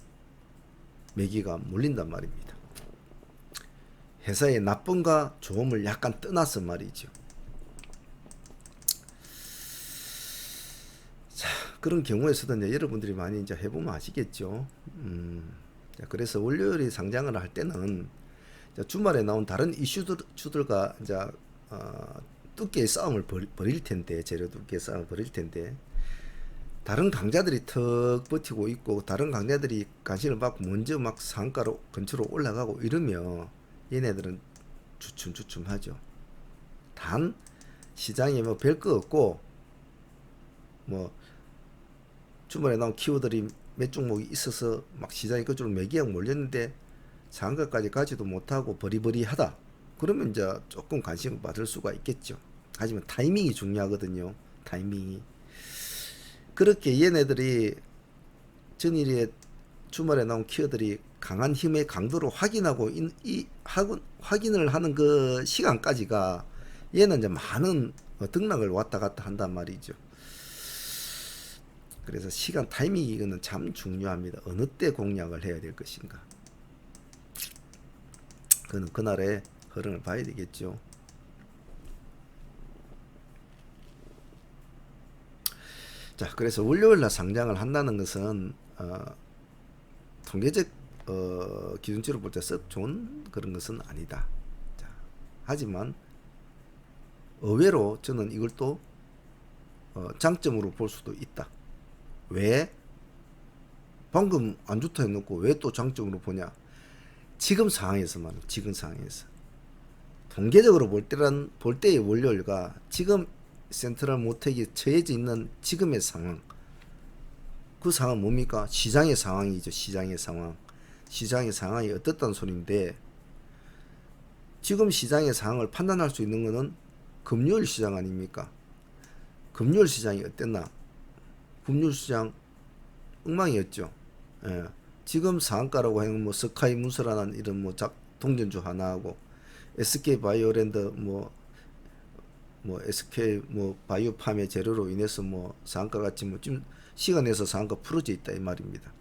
매기가 몰린단 말입니다. 회사의 나쁨과 좋음을 약간 떠나서 말이죠. 자, 그런 경우에서도 이제 여러분들이 많이 이제 해보면 아시겠죠. 자, 그래서 월요일에 상장을 할 때는 주말에 나온 다른 이슈들과 이제 두께의 싸움을 벌일 텐데, 재료 두께의 싸움을 벌일 텐데, 다른 강자들이 턱 버티고 있고 다른 강자들이 관심을 받고 먼저 막 상가로 근처로 올라가고 이러면 얘네들은 주춤주춤하죠. 단 시장에 뭐 별 거 없고 뭐 주말에 나온 키워드들이 몇 종목이 있어서 막 시장이 그쪽으로 매기약 몰렸는데 상가까지 가지도 못하고 버리버리하다. 그러면 이제 조금 관심을 받을 수가 있겠죠. 하지만 타이밍이 중요하거든요. 타이밍이. 그렇게 얘네들이 전일에 주말에 나온 키워드들이 강한 힘의 강도를 확인하고 확인을 하는 그 시간까지가 얘는 이제 많은 등락을 왔다 갔다 한단 말이죠. 그래서 시간 타이밍 이거는 참 중요합니다. 어느 때 공략을 해야 될 것인가. 그는 그날의 흐름을 봐야 되겠죠. 자, 그래서 월요일날 상장을 한다는 것은 통계적 기준치로 볼 때 썩 좋은 그런 것은 아니다. 자, 하지만 의외로 저는 이걸 또 장점으로 볼 수도 있다. 왜? 방금 안 좋다 해놓고 왜 또 장점으로 보냐? 지금 상황에서만, 지금 상황에서 통계적으로 볼 때의 월요일과 지금 센트럴 모텍이 처해져 있는 지금의 상황, 그 상황은 뭡니까? 시장의 상황이죠. 시장의 상황. 시장의 상황이 어떻다는 소리인데, 지금 시장의 상황을 판단할 수 있는 것은 금요일 시장 아닙니까? 금요일 시장이 어땠나? 금요일 시장 엉망이었죠. 예. 지금 상한가라고 하는 뭐 스카이 문서라는 이런 뭐 동전주 하나하고 SK 바이오랜드 뭐 SK 뭐 바이오팜의 재료로 인해서 뭐 상한가 같이 뭐 지금 시간에서 상한가 풀어져 있다 이 말입니다.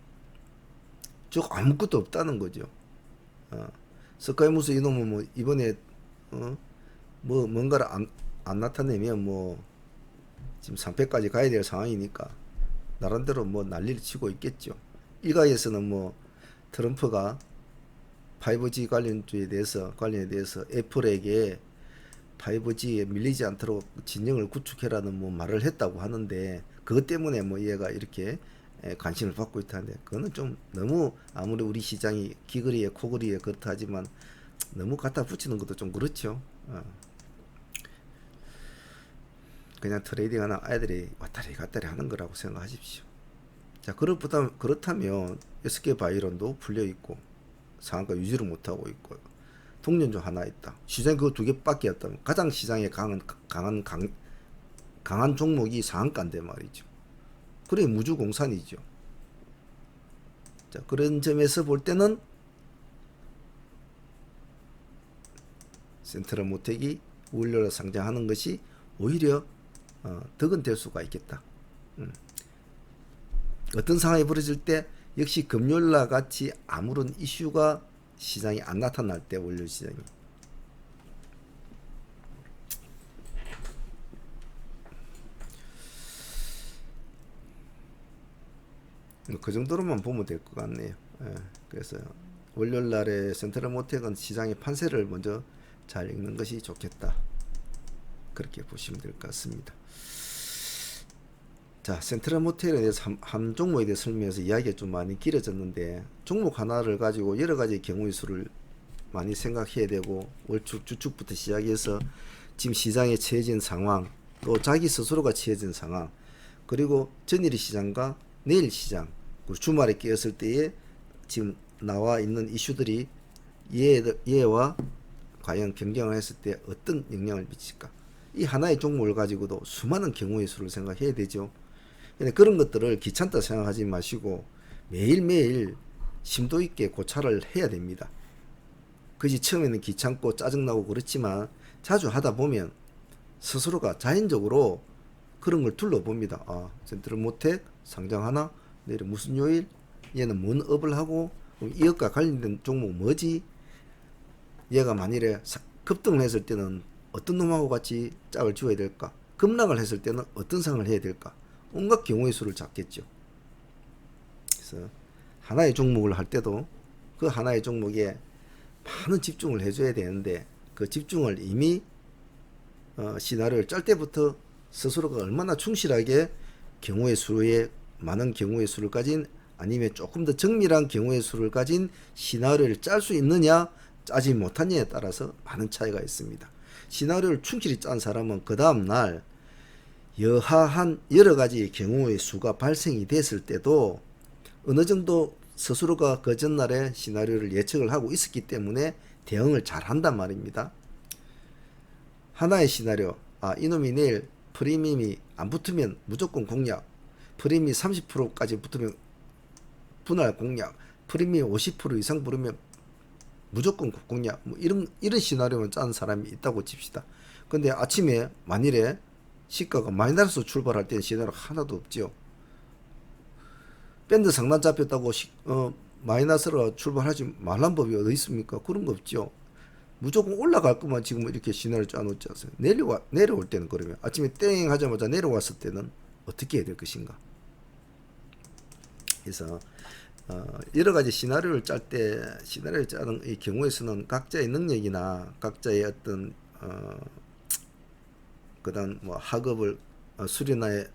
즉 아무것도 없다는 거죠. 스카이 문서 이놈은 뭐 이번에 뭐 뭔가를 안 나타내면 뭐 지금 상패까지 가야 될 상황이니까 나름대로 뭐 난리를 치고 있겠죠. 일각에서는 뭐 트럼프가 5G 관련에 대해서 애플에게 5G에 밀리지 않도록 진영을 구축해라는 뭐 말을 했다고 하는데, 그것 때문에 뭐 얘가 이렇게 관심을 받고 있다는데, 그거는 좀 너무, 아무리 우리 시장이 귀걸이에 코걸이에 그렇다 하지만 너무 갖다 붙이는 것도 좀 그렇죠. 그냥 트레이딩하는 아이들이 왔다리 갔다리 하는 거라고 생각하십시오. 자, 그렇다면 SK 바이오론도 풀려 있고 상한가 유지를 못하고 있고 동전주 하나 있다. 시장에 그 두 개밖에 없다면 가장 시장에 강한 종목이 상한가인데 말이죠. 그래 무주공산이죠. 자, 그런 점에서 볼 때는 센트럴 모텍이 월요일에 상장하는 것이 오히려 덕은 될 수가 있겠다. 어떤 상황이 벌어질 때 역시 금요일날 같이 아무런 이슈가 시장에 안 나타날 때, 월요일 시장이 그 정도로만 보면 될 것 같네요. 그래서 월요일 날에 센트럴 모텍은 시장의 판세를 먼저 잘 읽는 것이 좋겠다. 그렇게 보시면 될 것 같습니다. 자, 센트럴 모텔에 대해서 한 종목에 대해 설명해서 이야기가 좀 많이 길어졌는데, 종목 하나를 가지고 여러 가지 경우의 수를 많이 생각해야 되고, 월축, 주축부터 시작해서 지금 시장에 처해진 상황, 또 자기 스스로가 처해진 상황, 그리고 전일 시장과 내일 시장, 그리고 주말에 끼었을 때에 지금 나와 있는 이슈들이 얘와 과연 경쟁을 했을 때 어떤 영향을 미칠까? 이 하나의 종목을 가지고도 수많은 경우의 수를 생각해야 되죠. 근데 그런 것들을 귀찮다 생각하지 마시고 매일매일 심도 있게 고찰을 해야 됩니다. 그것이 처음에는 귀찮고 짜증나고 그렇지만 자주 하다 보면 스스로가 자연적으로 그런 걸 둘러봅니다. 아, 센트럴 모텍 상장하나? 내일 무슨 요일? 얘는 뭔 업을 하고? 이 업과 관련된 종목 뭐지? 얘가 만일에 급등을 했을 때는 어떤 놈하고 같이 짝을 지어야 될까? 급락을 했을 때는 어떤 상을 해야 될까? 온갖 경우의 수를 잡겠죠. 그래서 하나의 종목을 할 때도 그 하나의 종목에 많은 집중을 해줘야 되는데, 그 집중을 이미 시나리오를 짤 때부터 스스로가 얼마나 충실하게 경우의 수에 많은 경우의 수를 가진, 아니면 조금 더 정밀한 경우의 수를 가진 시나리오를 짤 수 있느냐 짜지 못하느냐에 따라서 많은 차이가 있습니다. 시나리오를 충실히 짠 사람은 그 다음날 여하한 여러가지 경우의 수가 발생이 됐을 때도 어느 정도 스스로가 그 전날에 시나리오를 예측을 하고 있었기 때문에 대응을 잘 한단 말입니다. 하나의 시나리오, 이놈이 내일 프리미엄이 안 붙으면 무조건 공략, 프리미엄이 30%까지 붙으면 분할 공략, 프리미엄이 50% 이상 부르면 무조건 공략, 뭐 이런 시나리오만 짠 사람이 있다고 칩시다. 근데 아침에 만일에 시가가 마이너스 출발할 때는 시나리오 하나도 없죠. 밴드 상단 잡혔다고 마이너스로 출발하지 말란 법이 어디 있습니까? 그런 거 없죠. 무조건 올라갈 것만 지금 이렇게 시나리오 짜놓지 않아요. 내려올 때는 그러면 아침에 땡 하자마자 내려왔을 때는 어떻게 해야 될 것인가. 그래서 여러 가지 시나리오를 짤 때 시나리오를 짜는 이 경우에서는 각자의 능력이나 각자의 어떤 그다음 뭐 학업을 수련화에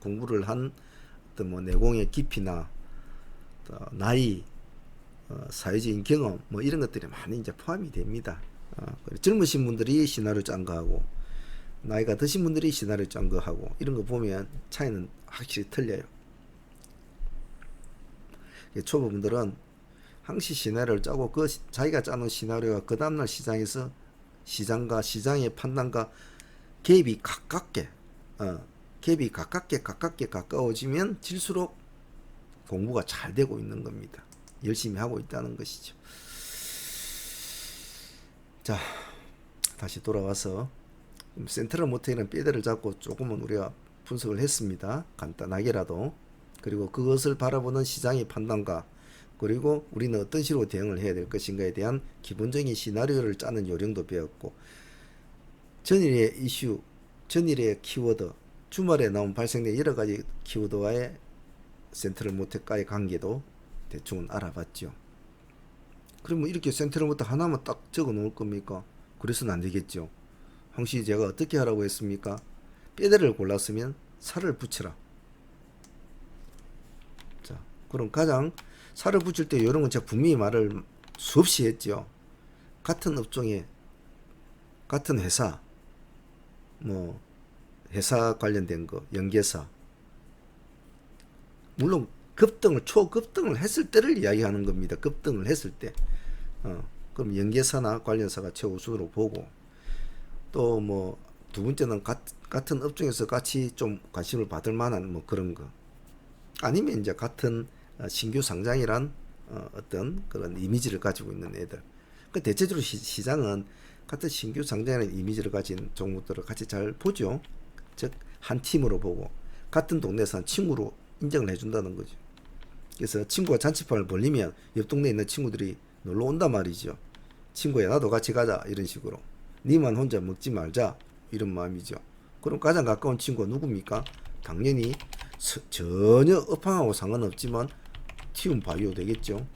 공부를 한 어떤 뭐 내공의 깊이나 나이, 사회적인 경험 뭐 이런 것들이 많이 이제 포함이 됩니다. 젊으신 분들이 시나리오 짠 거하고 나이가 드신 분들이 시나리오 짠 거하고 이런 거 보면 차이는 확실히 틀려요. 초보분들은 항시 시나리오를 짜고 그 자기가 짜놓은 시나리오가 그 다음날 시장에서 시장과 시장의 판단과 갭이 가깝게 가까워지면 질수록 공부가 잘 되고 있는 겁니다. 열심히 하고 있다는 것이죠. 자, 다시 돌아와서 센트럴 모텔은 뼈대를 잡고 조금은 우리가 분석을 했습니다. 간단하게라도. 그리고 그것을 바라보는 시장의 판단과 그리고 우리는 어떤 식으로 대응을 해야 될 것인가에 대한 기본적인 시나리오를 짜는 요령도 배웠고, 전일의 이슈, 전일의 키워드, 주말에 나온 발생된 여러 가지 키워드와의 센트럴 모텔과의 관계도 대충은 알아봤죠. 그러면 이렇게 센트럴 모텔 하나만 딱 적어 놓을 겁니까? 그래서는 안 되겠죠. 항시 제가 어떻게 하라고 했습니까? 뼈대를 골랐으면 살을 붙여라. 자, 그럼 가장 살을 붙일 때 이런 건 제가 분명히 말을 수없이 했죠. 같은 업종에 같은 회사, 뭐 회사 관련된 거, 연계사, 물론 초급등을 했을 때를 이야기하는 겁니다. 급등을 했을 때. 그럼 연계사나 관련사가 최우선으로 보고, 또 뭐 두 번째는 같은 업종에서 같이 좀 관심을 받을 만한 뭐 그런 거. 아니면 이제 같은 신규 상장이란 어떤 그런 이미지를 가지고 있는 애들. 그 대체적으로 시장은 같은 신규 상장이라는 이미지를 가진 종목들을 같이 잘 보죠. 즉 한 팀으로 보고 같은 동네에서 한 친구로 인정을 해준다는 거죠. 그래서 친구가 잔치판을 벌리면 옆 동네에 있는 친구들이 놀러 온단 말이죠. 친구야 나도 같이 가자 이런 식으로. 니만 혼자 먹지 말자 이런 마음이죠. 그럼 가장 가까운 친구가 누굽니까? 당연히 전혀 업황하고 상관없지만 티움 바이오 되겠죠.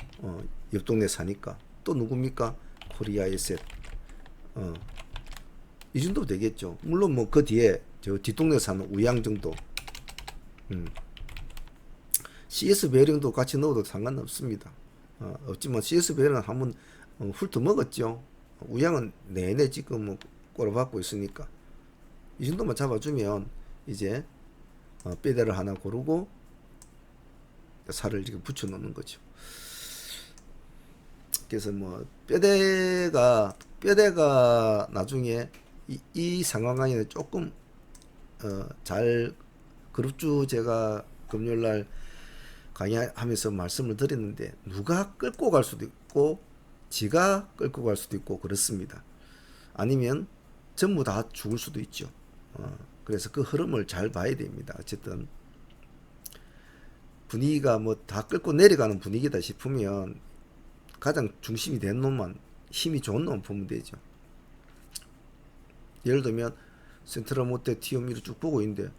옆 동네 사니까. 또 누굽니까? 코리아 에셋. 이 정도 되겠죠. 물론 뭐 그 뒤에 저 뒷동네 사는 우양 정도. CS 베어링도 같이 넣어도 상관없습니다. 없지만 CS 베어링은 한번 훑어 먹었죠. 우양은 내내 지금 뭐 꼬라박고 있으니까 이 정도만 잡아주면 이제 뼈대를 하나 고르고 살을 이렇게 붙여 놓는 거죠. 그래서 뭐 뼈대가 나중에 이 상황에는 조금 잘 그룹주 제가 금요일날 강의하면서 말씀을 드렸는데 누가 끌고 갈 수도 있고 지가 끌고 갈 수도 있고 그렇습니다. 아니면 전부 다 죽을 수도 있죠. 그래서 그 흐름을 잘 봐야 됩니다. 어쨌든 분위기가 뭐 다 끌고 내려가는 분위기다 싶으면 가장 중심이 된 놈만 힘이 좋은 놈만 보면 되죠. 예를 들면 센트럴 모텔 티움 위로 쭉 보고 있는데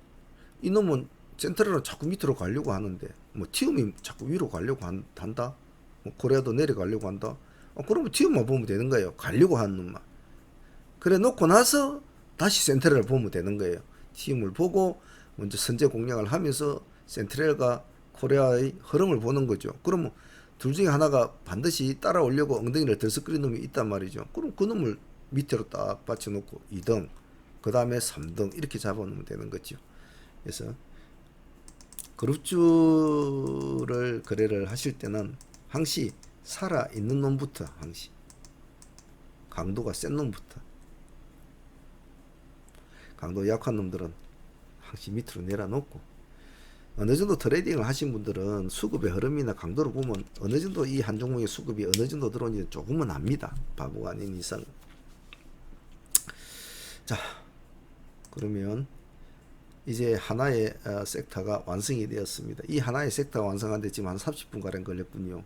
이 놈은 센트럴은 자꾸 밑으로 가려고 하는데 뭐 티움이 자꾸 위로 가려고 한다. 뭐 코리아도 내려가려고 한다. 그러면 티움만 보면 되는 거예요. 가려고 하는 놈만. 그래 놓고 나서 다시 센트럴을 보면 되는 거예요. 티움을 보고 먼저 선제 공략을 하면서 센트럴과 코리아의 흐름을 보는 거죠. 그러면 둘 중에 하나가 반드시 따라오려고 엉덩이를 들썩거리는 놈이 있단 말이죠. 그럼 그 놈을 밑으로 딱 받쳐놓고 2등, 그 다음에 3등 이렇게 잡아놓으면 되는 거죠. 그래서 그룹주를 거래를 하실 때는 항시 살아있는 놈부터 항시 강도가 센 놈부터, 강도 약한 놈들은 항시 밑으로 내려놓고, 어느 정도 트레이딩을 하신 분들은 수급의 흐름이나 강도를 보면 어느 정도 이 한 종목의 수급이 어느 정도 들어오는지 조금은 압니다. 바보가 아닌 이상. 자, 그러면 이제 하나의 섹터가 완성이 되었습니다. 이 하나의 섹터가 완성하는데 지금 한 30분 가량 걸렸군요.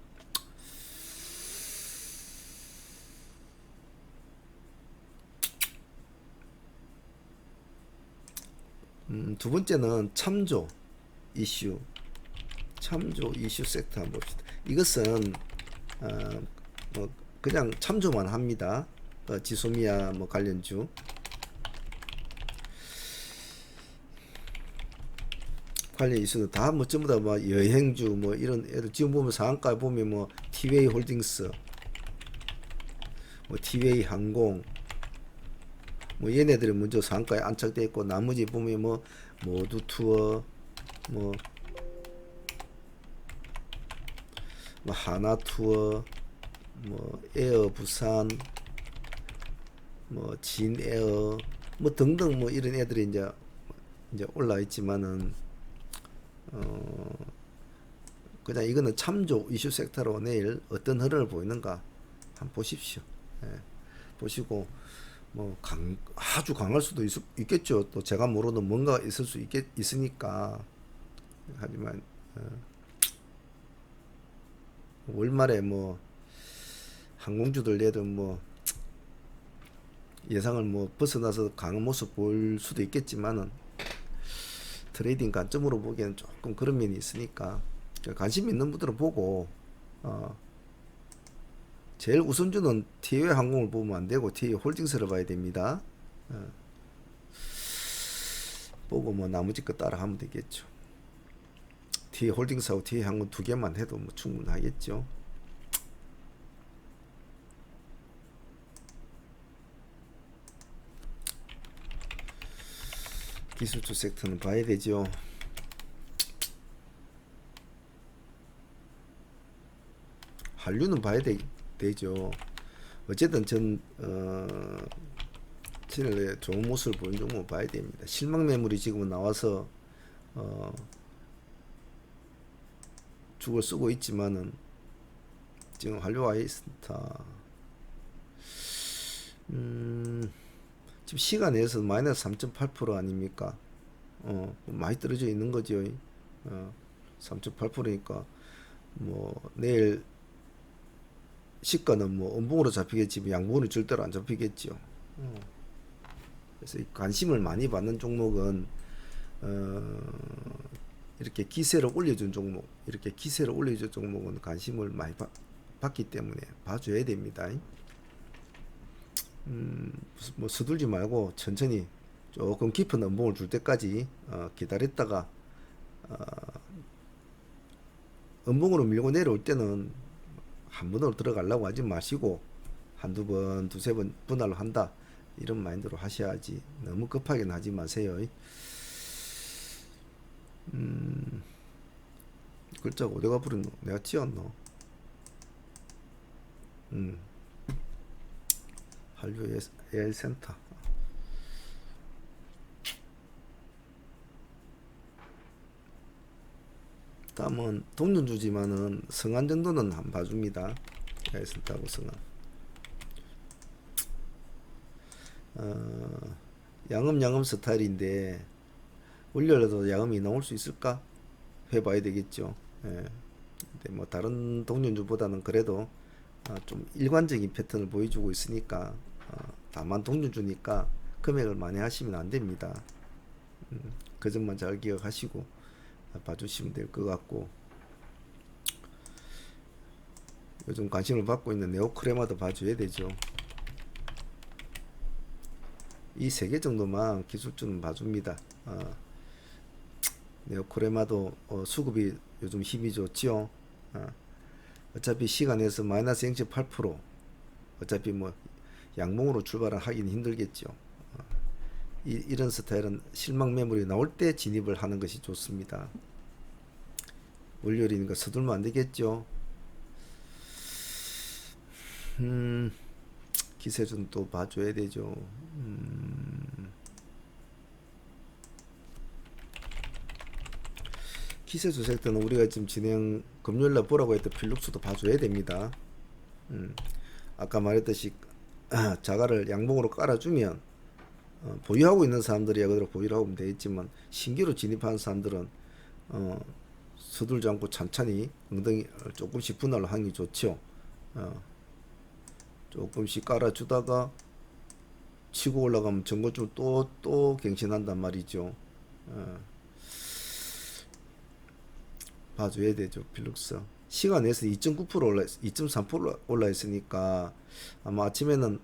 두 번째는 참조 이슈 섹터 한번 봅시다. 이것은 뭐 그냥 참조만 합니다. 지소미아 뭐 관련주 관련 이슈도 다 뭐 전부 다 뭐 여행주 뭐 이런 애들 지금 보면 상한가 보면 뭐 티웨이 홀딩스 뭐 티웨이 항공 뭐 얘네들이 먼저 상한가에 안착돼 있고 나머지 보면 뭐 모두 투어 뭐 하나 투어 뭐 에어 부산 뭐 진에어 뭐 등등 뭐 이런 애들이 이제 올라 있지만은 그냥 이거는 참조 이슈 섹터로 내일 어떤 흐름을 보이는가 한번 보십시오. 예. 보시고 뭐 아주 강할 수도 있겠죠. 또 제가 모르는 뭔가 있을 수 있으니까. 하지만 월말에 뭐 항공주들 얘들 뭐 예상을 뭐 벗어나서 강한 모습 보일 수도 있겠지만은 트레이딩 관점으로 보기에는 조금 그런 면이 있으니까 관심 있는 분들은 보고 제일 우선주는 티웨이 항공을 보면 안 되고 티웨이 홀딩스를 봐야 됩니다. 보고 뭐 나머지 거 따라 하면 되겠죠. 티웨이 홀딩스하고 티웨이 항공 두 개만 해도 뭐 충분하겠죠. 기술주 섹터는 봐야 되죠. 한류는 봐야 되죠. 어쨌든 전 채널에 좋은 모습을 보이는 종목 봐야 됩니다. 실망 매물이 지금은 나와서 죽을 쓰고 있지만은 지금 한류 아이스타 지금 시간에서 마이너스 3.8% 아닙니까? 많이 떨어져 있는 거죠. 3.8%니까 뭐 내일 시가는 뭐 음봉으로 잡히겠지 양봉으로 절대로 안 잡히겠죠. 그래서 이 관심을 많이 받는 종목은 이렇게 기세를 올려준 종목, 이렇게 기세를 올려준 종목은 관심을 많이 받기 때문에 봐줘야 됩니다. 뭐 서둘지 말고 천천히 조금 깊은 음봉을 줄 때까지 기다렸다가 음봉으로 밀고 내려올 때는 한 번으로 들어가려고 하지 마시고 한두 번, 두세 번 분할로 한다 이런 마인드로 하셔야지 너무 급하게는 하지 마세요. 글자가 어디가 부르노? 내가 지었노? 한류 AI 센터. 다음은 동전주지만은 성안 정도는 한 봐줍니다. AI 센터하고 성안. 양음 스타일인데 월요일에도 야음이 나올 수 있을까? 해봐야 되겠죠. 예. 근데 뭐 다른 동전주보다는 그래도 좀 일관적인 패턴을 보여주고 있으니까 다만 동전주니까 금액을 많이 하시면 안 됩니다. 그 점만 잘 기억하시고 봐주시면 될 것 같고, 요즘 관심을 받고 있는 네오크레마도 봐줘야 되죠. 이 세 개 정도만 기술주는 봐줍니다. 네오크레마도 수급이 요즘 힘이 좋지요. 어차피 시간에서 마이너스 0.8% 어차피 뭐 양봉으로 출발을 하긴 힘들겠죠. 이런 스타일은 실망 매물이 나올 때 진입을 하는 것이 좋습니다. 월요일이니까 서둘면 안 되겠죠. 기세주는 또 봐줘야 되죠. 기세주 섹터는 우리가 지금 금요일날 보라고 했던 필룩스도 봐줘야 됩니다. 아까 말했듯이 자가를 양봉으로 깔아주면 보유하고 있는 사람들이야 그대로 보유를 하면 되겠지만 신규로 진입하는 사람들은 서둘지 않고 찬찬히 엉덩이 조금씩 분할로 하는 게 좋죠. 조금씩 깔아주다가 치고 올라가면 전고점 또 갱신한단 말이죠. 봐줘야 되죠. 필룩스 시간에서 2.9% 올라 2.3% 올라 있으니까 아마 아침에는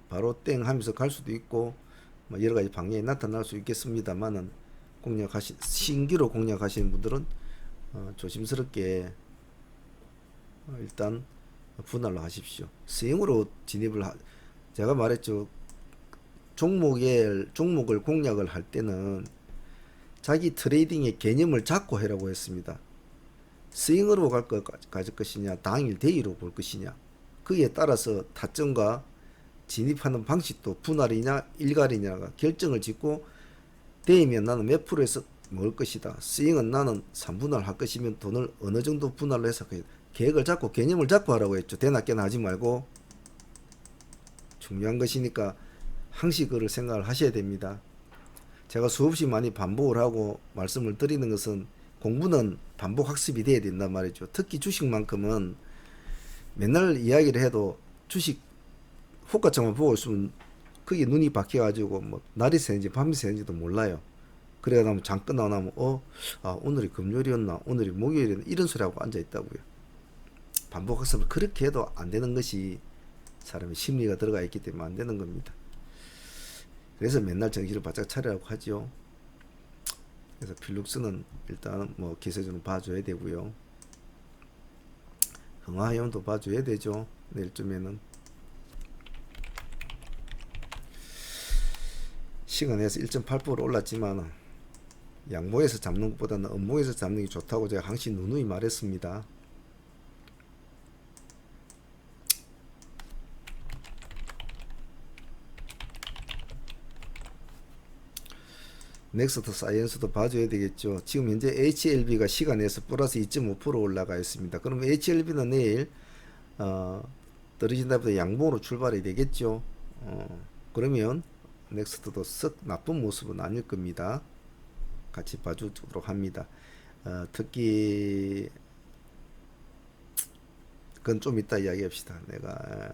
바로 땡 하면서 갈 수도 있고 뭐 여러 가지 방향이 나타날 수 있겠습니다만은 신규로 공략하시는 분들은 조심스럽게 일단 분할로 하십시오. 스윙으로 제가 말했죠. 종목을 공략을 할 때는 자기 트레이딩의 개념을 잡고 해라고 했습니다. 스윙으로 가질 것이냐, 당일 대위로 볼 것이냐, 그에 따라서 타점과 진입하는 방식도 분할이냐 일갈이냐가 결정을 짓고, 대이면 나는 몇 프로에서 먹을 것이다, 스윙은 나는 3분할 할 것이면 돈을 어느 정도 분할로 해서 계획을 잡고 개념을 잡고 하라고 했죠. 대낮 깨나 하지 말고. 중요한 것이니까 항시 그를 생각을 하셔야 됩니다. 제가 수없이 많이 반복을 하고 말씀을 드리는 것은 공부는 반복 학습이 돼야 된단 말이죠. 특히 주식만큼은 맨날 이야기를 해도 주식 호가창만 보고 있으면 그게 눈이 박혀가지고 뭐 날이 새는지 밤이 새는지도 몰라요. 그래야 나면 장 끝나고 나면 오늘이 금요일이었나, 오늘이 목요일이었나, 이런 소리 하고 앉아 있다고요. 반복 학습을 그렇게 해도 안 되는 것이 사람의 심리가 들어가 있기 때문에 안 되는 겁니다. 그래서 맨날 정신을 바짝 차리라고 하죠. 그래서 필룩스는 일단 뭐 기세주는 봐줘야 되고요. 흥화해운도 봐줘야 되죠. 내일쯤에는 시간에서 1.8% 올랐지만 양봉에서 잡는 것보다는 음봉에서 잡는 게 좋다고 제가 항상 누누이 말했습니다. 넥스트 사이언스도 봐줘야 되겠죠. 지금 현재 HLB가 시간에서 플러스 2.5% 올라가 있습니다. 그럼 HLB는 내일 떨어진다 보다 양봉으로 출발이 되겠죠. 그러면 넥스트도 썩 나쁜 모습은 아닐 겁니다. 같이 봐주도록 합니다. 특히 그건 좀 이따 이야기합시다. 내가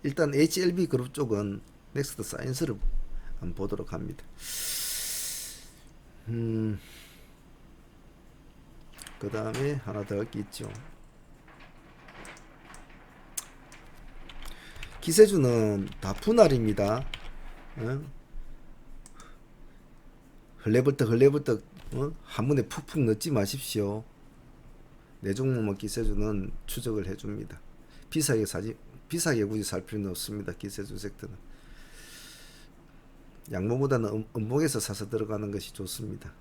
일단 HLB 그룹 쪽은 넥스트 사이언스를 한번 보도록 합니다. 그 다음에 하나 더 할 게 있죠. 기세주는 다 분할입니다. 흘레벌떡 한 번에 푹푹 넣지 마십시오. 내 종목만 기세주는 추적을 해줍니다. 비싸게 굳이 살 필요는 없습니다. 기세주 섹터는 양봉보다는 음봉에서 사서 들어가는 것이 좋습니다.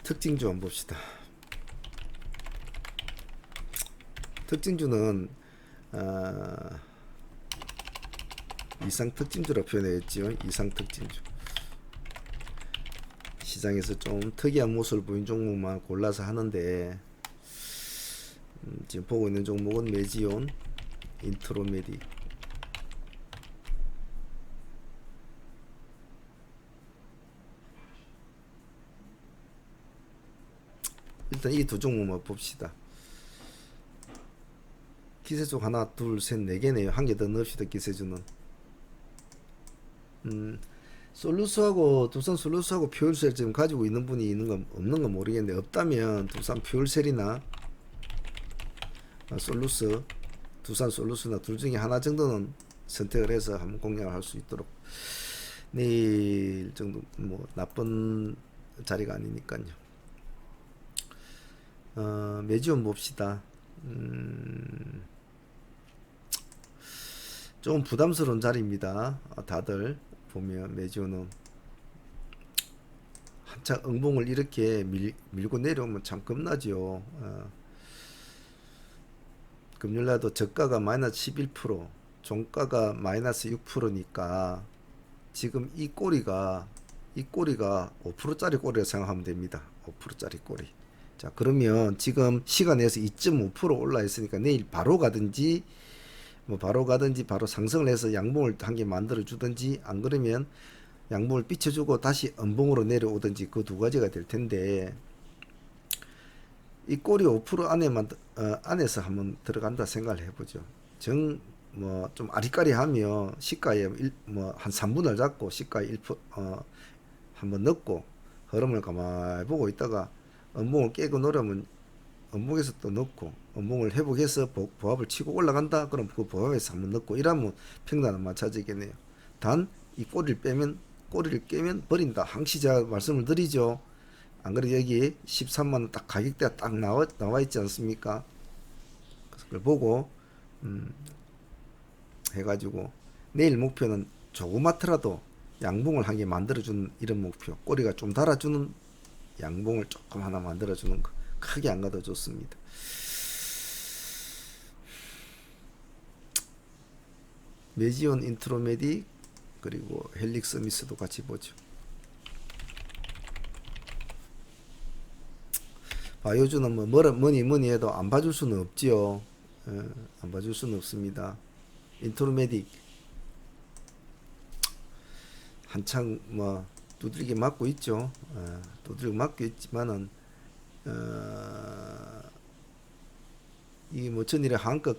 특징주 한번 봅시다. 특징주는 이상 특징주라 표현했지요. 이상 특징주. 시장에서 좀 특이한 모습을 보인 종목만 골라서 하는데 지금 보고 있는 종목은 메지온, 인트로메디. 일단 이 두 종목만 봅시다. 기세주 하나, 둘, 셋, 네 개네요. 한 개 더 넣읍시다. 기세주는 솔루스하고 두산 솔루스하고 퓨얼셀 지금 가지고 있는 분이 있는 건 없는 건 모르겠는데, 없다면 두산 퓨얼셀이나 솔루스, 두산 솔루스나 둘 중에 하나 정도는 선택을 해서 한번 공략을 할 수 있도록. 내일 정도 뭐 나쁜 자리가 아니니까요. 메지온 봅시다. 좀 부담스러운 자리입니다. 다들 보면 메지온은 한참 응봉을 이렇게 밀고 내려오면 참 겁나죠. 금요일날도 저가가 마이너스 11%, 종가가 마이너스 6%니까 지금 이 꼬리가 이 꼬리가 5%짜리 꼬리라 생각하면 됩니다. 5%짜리 꼬리. 자, 그러면 지금 시간에서 2.5% 올라 있으니까 내일 바로 가든지 바로 상승을 해서 양봉을 한 개 만들어 주든지, 안 그러면 양봉을 비춰주고 다시 음봉으로 내려오든지, 그 두 가지가 될 텐데, 이 꼬리 5% 안에서 한번 들어간다 생각을 해보죠. 좀 아리까리하며 시가에 한 3분을 잡고 시가에 1% 한번 넣고 흐름을 가만히 보고 있다가 음봉을 깨고 노려면 음봉에서 또 넣고, 음봉을 회복해서 보합을 치고 올라간다 그럼 그 보합에서 한번 넣고, 이러면 평단은 맞춰지겠네요. 단 이 꼬리를 깨면 버린다, 항시 제가 말씀을 드리죠. 안 그래도 여기 13만원 딱 가격대가 딱 나와 있지 않습니까? 그걸 보고 해가지고 내일 목표는 조그맣더라도 양봉을 한 개 만들어주는 이런 목표, 꼬리가 좀 달아주는 양봉을 조금 하나 만들어주는 거, 크게 안 가도 좋습니다. 메지온 인트로메딕 그리고 헬릭스 미스도 같이 보죠. 바이오주는 뭐니 해도 안 봐줄 수는 없지요. 안 봐줄 수는 없습니다. 인트로메딕 한창 두들겨 맞고 있죠. 두들겨 맞고 있지만은 이 전일에 한껏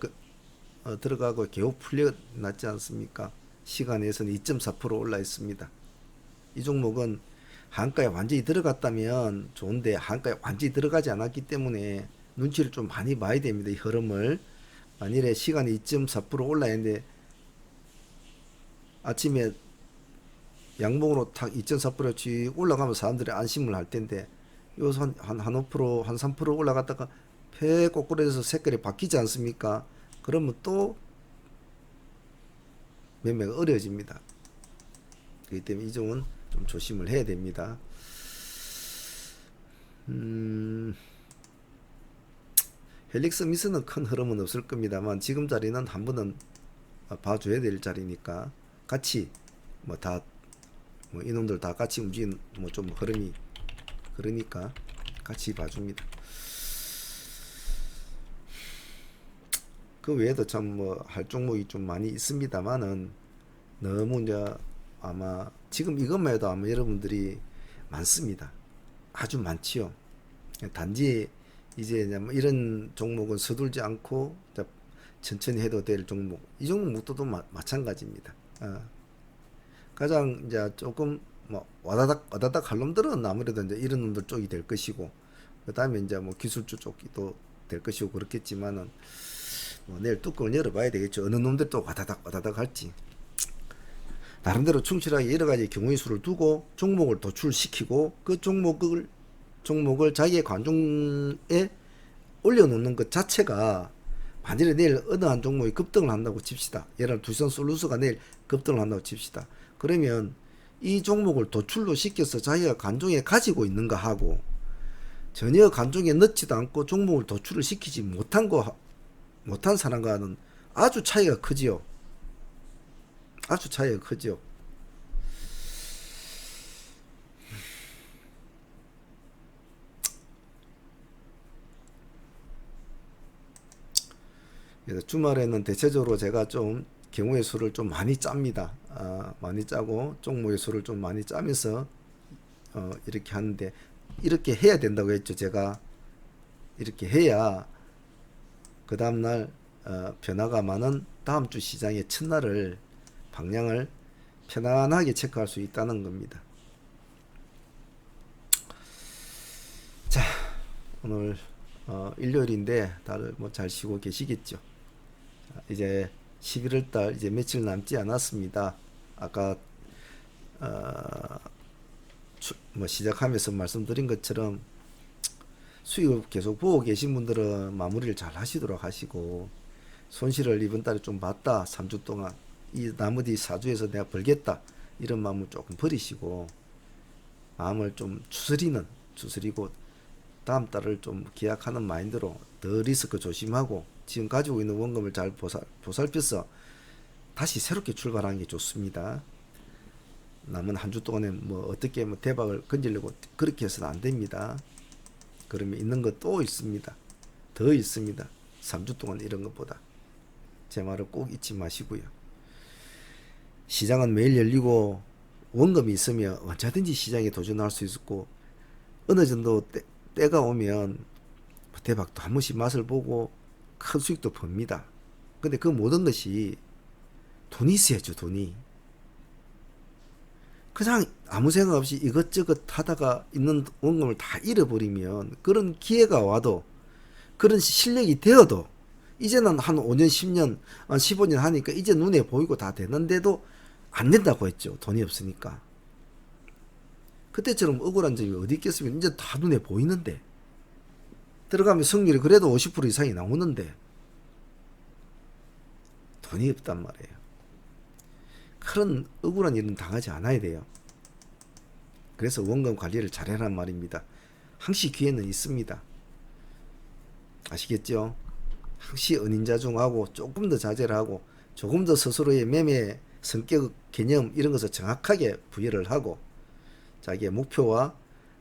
들어가고 겨우 풀려났지 않습니까? 시간에서는 2.4% 올라 있습니다. 이 종목은 한가에 완전히 들어갔다면 좋은데, 한가에 완전히 들어가지 않았기 때문에 눈치를 좀 많이 봐야 됩니다. 이 흐름을. 만일에 시간이 2.4% 올라있는데 아침에 양봉으로 탁 2.4% 올라가면 사람들이 안심을 할 텐데, 여기서 한 5%, 한 3% 올라갔다가 폐 꼬꾸라져서 색깔이 바뀌지 않습니까? 그러면 또 매매가 어려워집니다. 그렇기 때문에 이 종은 좀 조심을 해야 됩니다. 헬릭스 미스는 큰 흐름은 없을 겁니다만, 지금 자리는 한 번은 봐줘야 될 자리니까 같이 이놈들 다 같이 움직이는 좀 흐름이 그러니까 같이 봐줍니다. 그 외에도 참 할 종목이 좀 많이 있습니다만은, 너무 이제 아마 지금 이것만 해도 아마 여러분들이 많습니다. 아주 많지요. 단지 이제 이런 종목은 서둘지 않고 천천히 해도 될 종목, 이 종목도 마찬가지입니다. 가장 이제 조금 와다닥 할 놈들은 아무래도 이제 이런 놈들 쪽이 될 것이고, 그 다음에 이제 기술주 쪽이 또 될 것이고 그렇겠지만은, 내일 뚜껑을 열어봐야 되겠죠. 어느 놈들 또 와다닥 할지. 나름대로 충실하게 여러 가지 경우의 수를 두고 종목을 도출시키고, 그 종목을 자기의 관중에 올려놓는 것 자체가, 만일에 내일 어느 한 종목이 급등을 한다고 칩시다. 예를 들어 두산 솔루스가 내일 급등을 한다고 칩시다. 그러면 이 종목을 도출로 시켜서 자기가 관중에 가지고 있는가 하고, 전혀 관중에 넣지도 않고 종목을 도출을 시키지 못한 사람과는 아주 차이가 크지요. 아주 차이가 크죠. 그래서 주말에는 대체적으로 제가 좀 경우의 수를 좀 많이 짭니다. 많이 짜고 종목의 수를 좀 많이 짜면서 이렇게 하는데, 이렇게 해야 된다고 했죠. 제가 이렇게 해야 그 다음날 변화가 많은 다음 주 시장의 첫날을 방향을 편안하게 체크할 수 있다는 겁니다. 자, 오늘 일요일인데 다들 잘 쉬고 계시겠죠. 이제 11월달 이제 며칠 남지 않았습니다. 아까 시작하면서 말씀드린 것처럼 수익을 계속 보고 계신 분들은 마무리를 잘 하시도록 하시고, 손실을 이번 달에 좀 봤다, 3주 동안 이 나머지 4주에서 내가 벌겠다, 이런 마음을 조금 버리시고 마음을 좀 추스리고 다음 달을 좀 기약하는 마인드로 더 리스크 조심하고 지금 가지고 있는 원금을 잘 보살펴서 다시 새롭게 출발하는 게 좋습니다. 남은 한 주 동안에 뭐 어떻게 뭐 대박을 건지려고 그렇게 해서는 안 됩니다. 그러면 있는 것 또 있습니다. 더 있습니다. 3주 동안 이런 것보다. 제 말을 꼭 잊지 마시고요. 시장은 매일 열리고 원금이 있으면 언제든지 시장에 도전할 수 있고, 어느 정도 때가 오면 대박도 한 번씩 맛을 보고 큰 수익도 봅니다. 근데 그 모든 것이 돈이 있어야죠. 돈이. 그냥 아무 생각 없이 이것저것 하다가 있는 원금을 다 잃어버리면, 그런 기회가 와도, 그런 실력이 되어도, 이제는 한 5년 10년 15년 하니까 이제 눈에 보이고 다 되는데도 안 된다고 했죠. 돈이 없으니까. 그때처럼 억울한 점이 어디 있겠습니까? 이제 다 눈에 보이는데, 들어가면 승률이 그래도 50% 이상이 나오는데 돈이 없단 말이에요. 그런 억울한 일은 당하지 않아야 돼요. 그래서 원금 관리를 잘해란 말입니다. 항시 기회는 있습니다. 아시겠죠? 항시 은인자중하고 조금 더 자제를 하고 조금 더 스스로의 매매 성격 개념 이런 것을 정확하게 부여를 하고, 자기의 목표와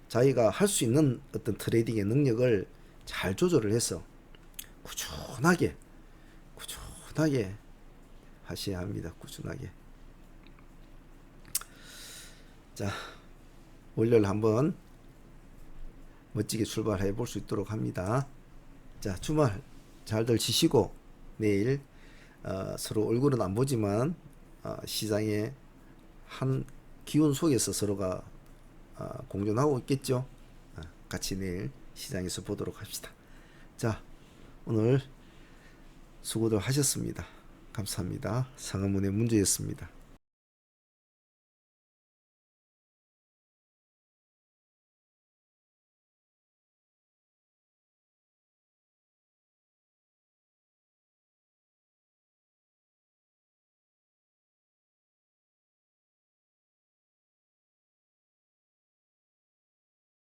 자기가 할 수 있는 어떤 트레이딩의 능력을 잘 조절을 해서 꾸준하게 하셔야 합니다. 꾸준하게. 자, 월요일 한번 멋지게 출발해 볼 수 있도록 합니다. 자, 주말 잘들 지시고 내일 서로 얼굴은 안 보지만 시장의 한 기운 속에서 서로가 공존하고 있겠죠. 같이 내일 시장에서 보도록 합시다. 자, 오늘 수고들 하셨습니다. 감사합니다. 상한문의 문제였습니다.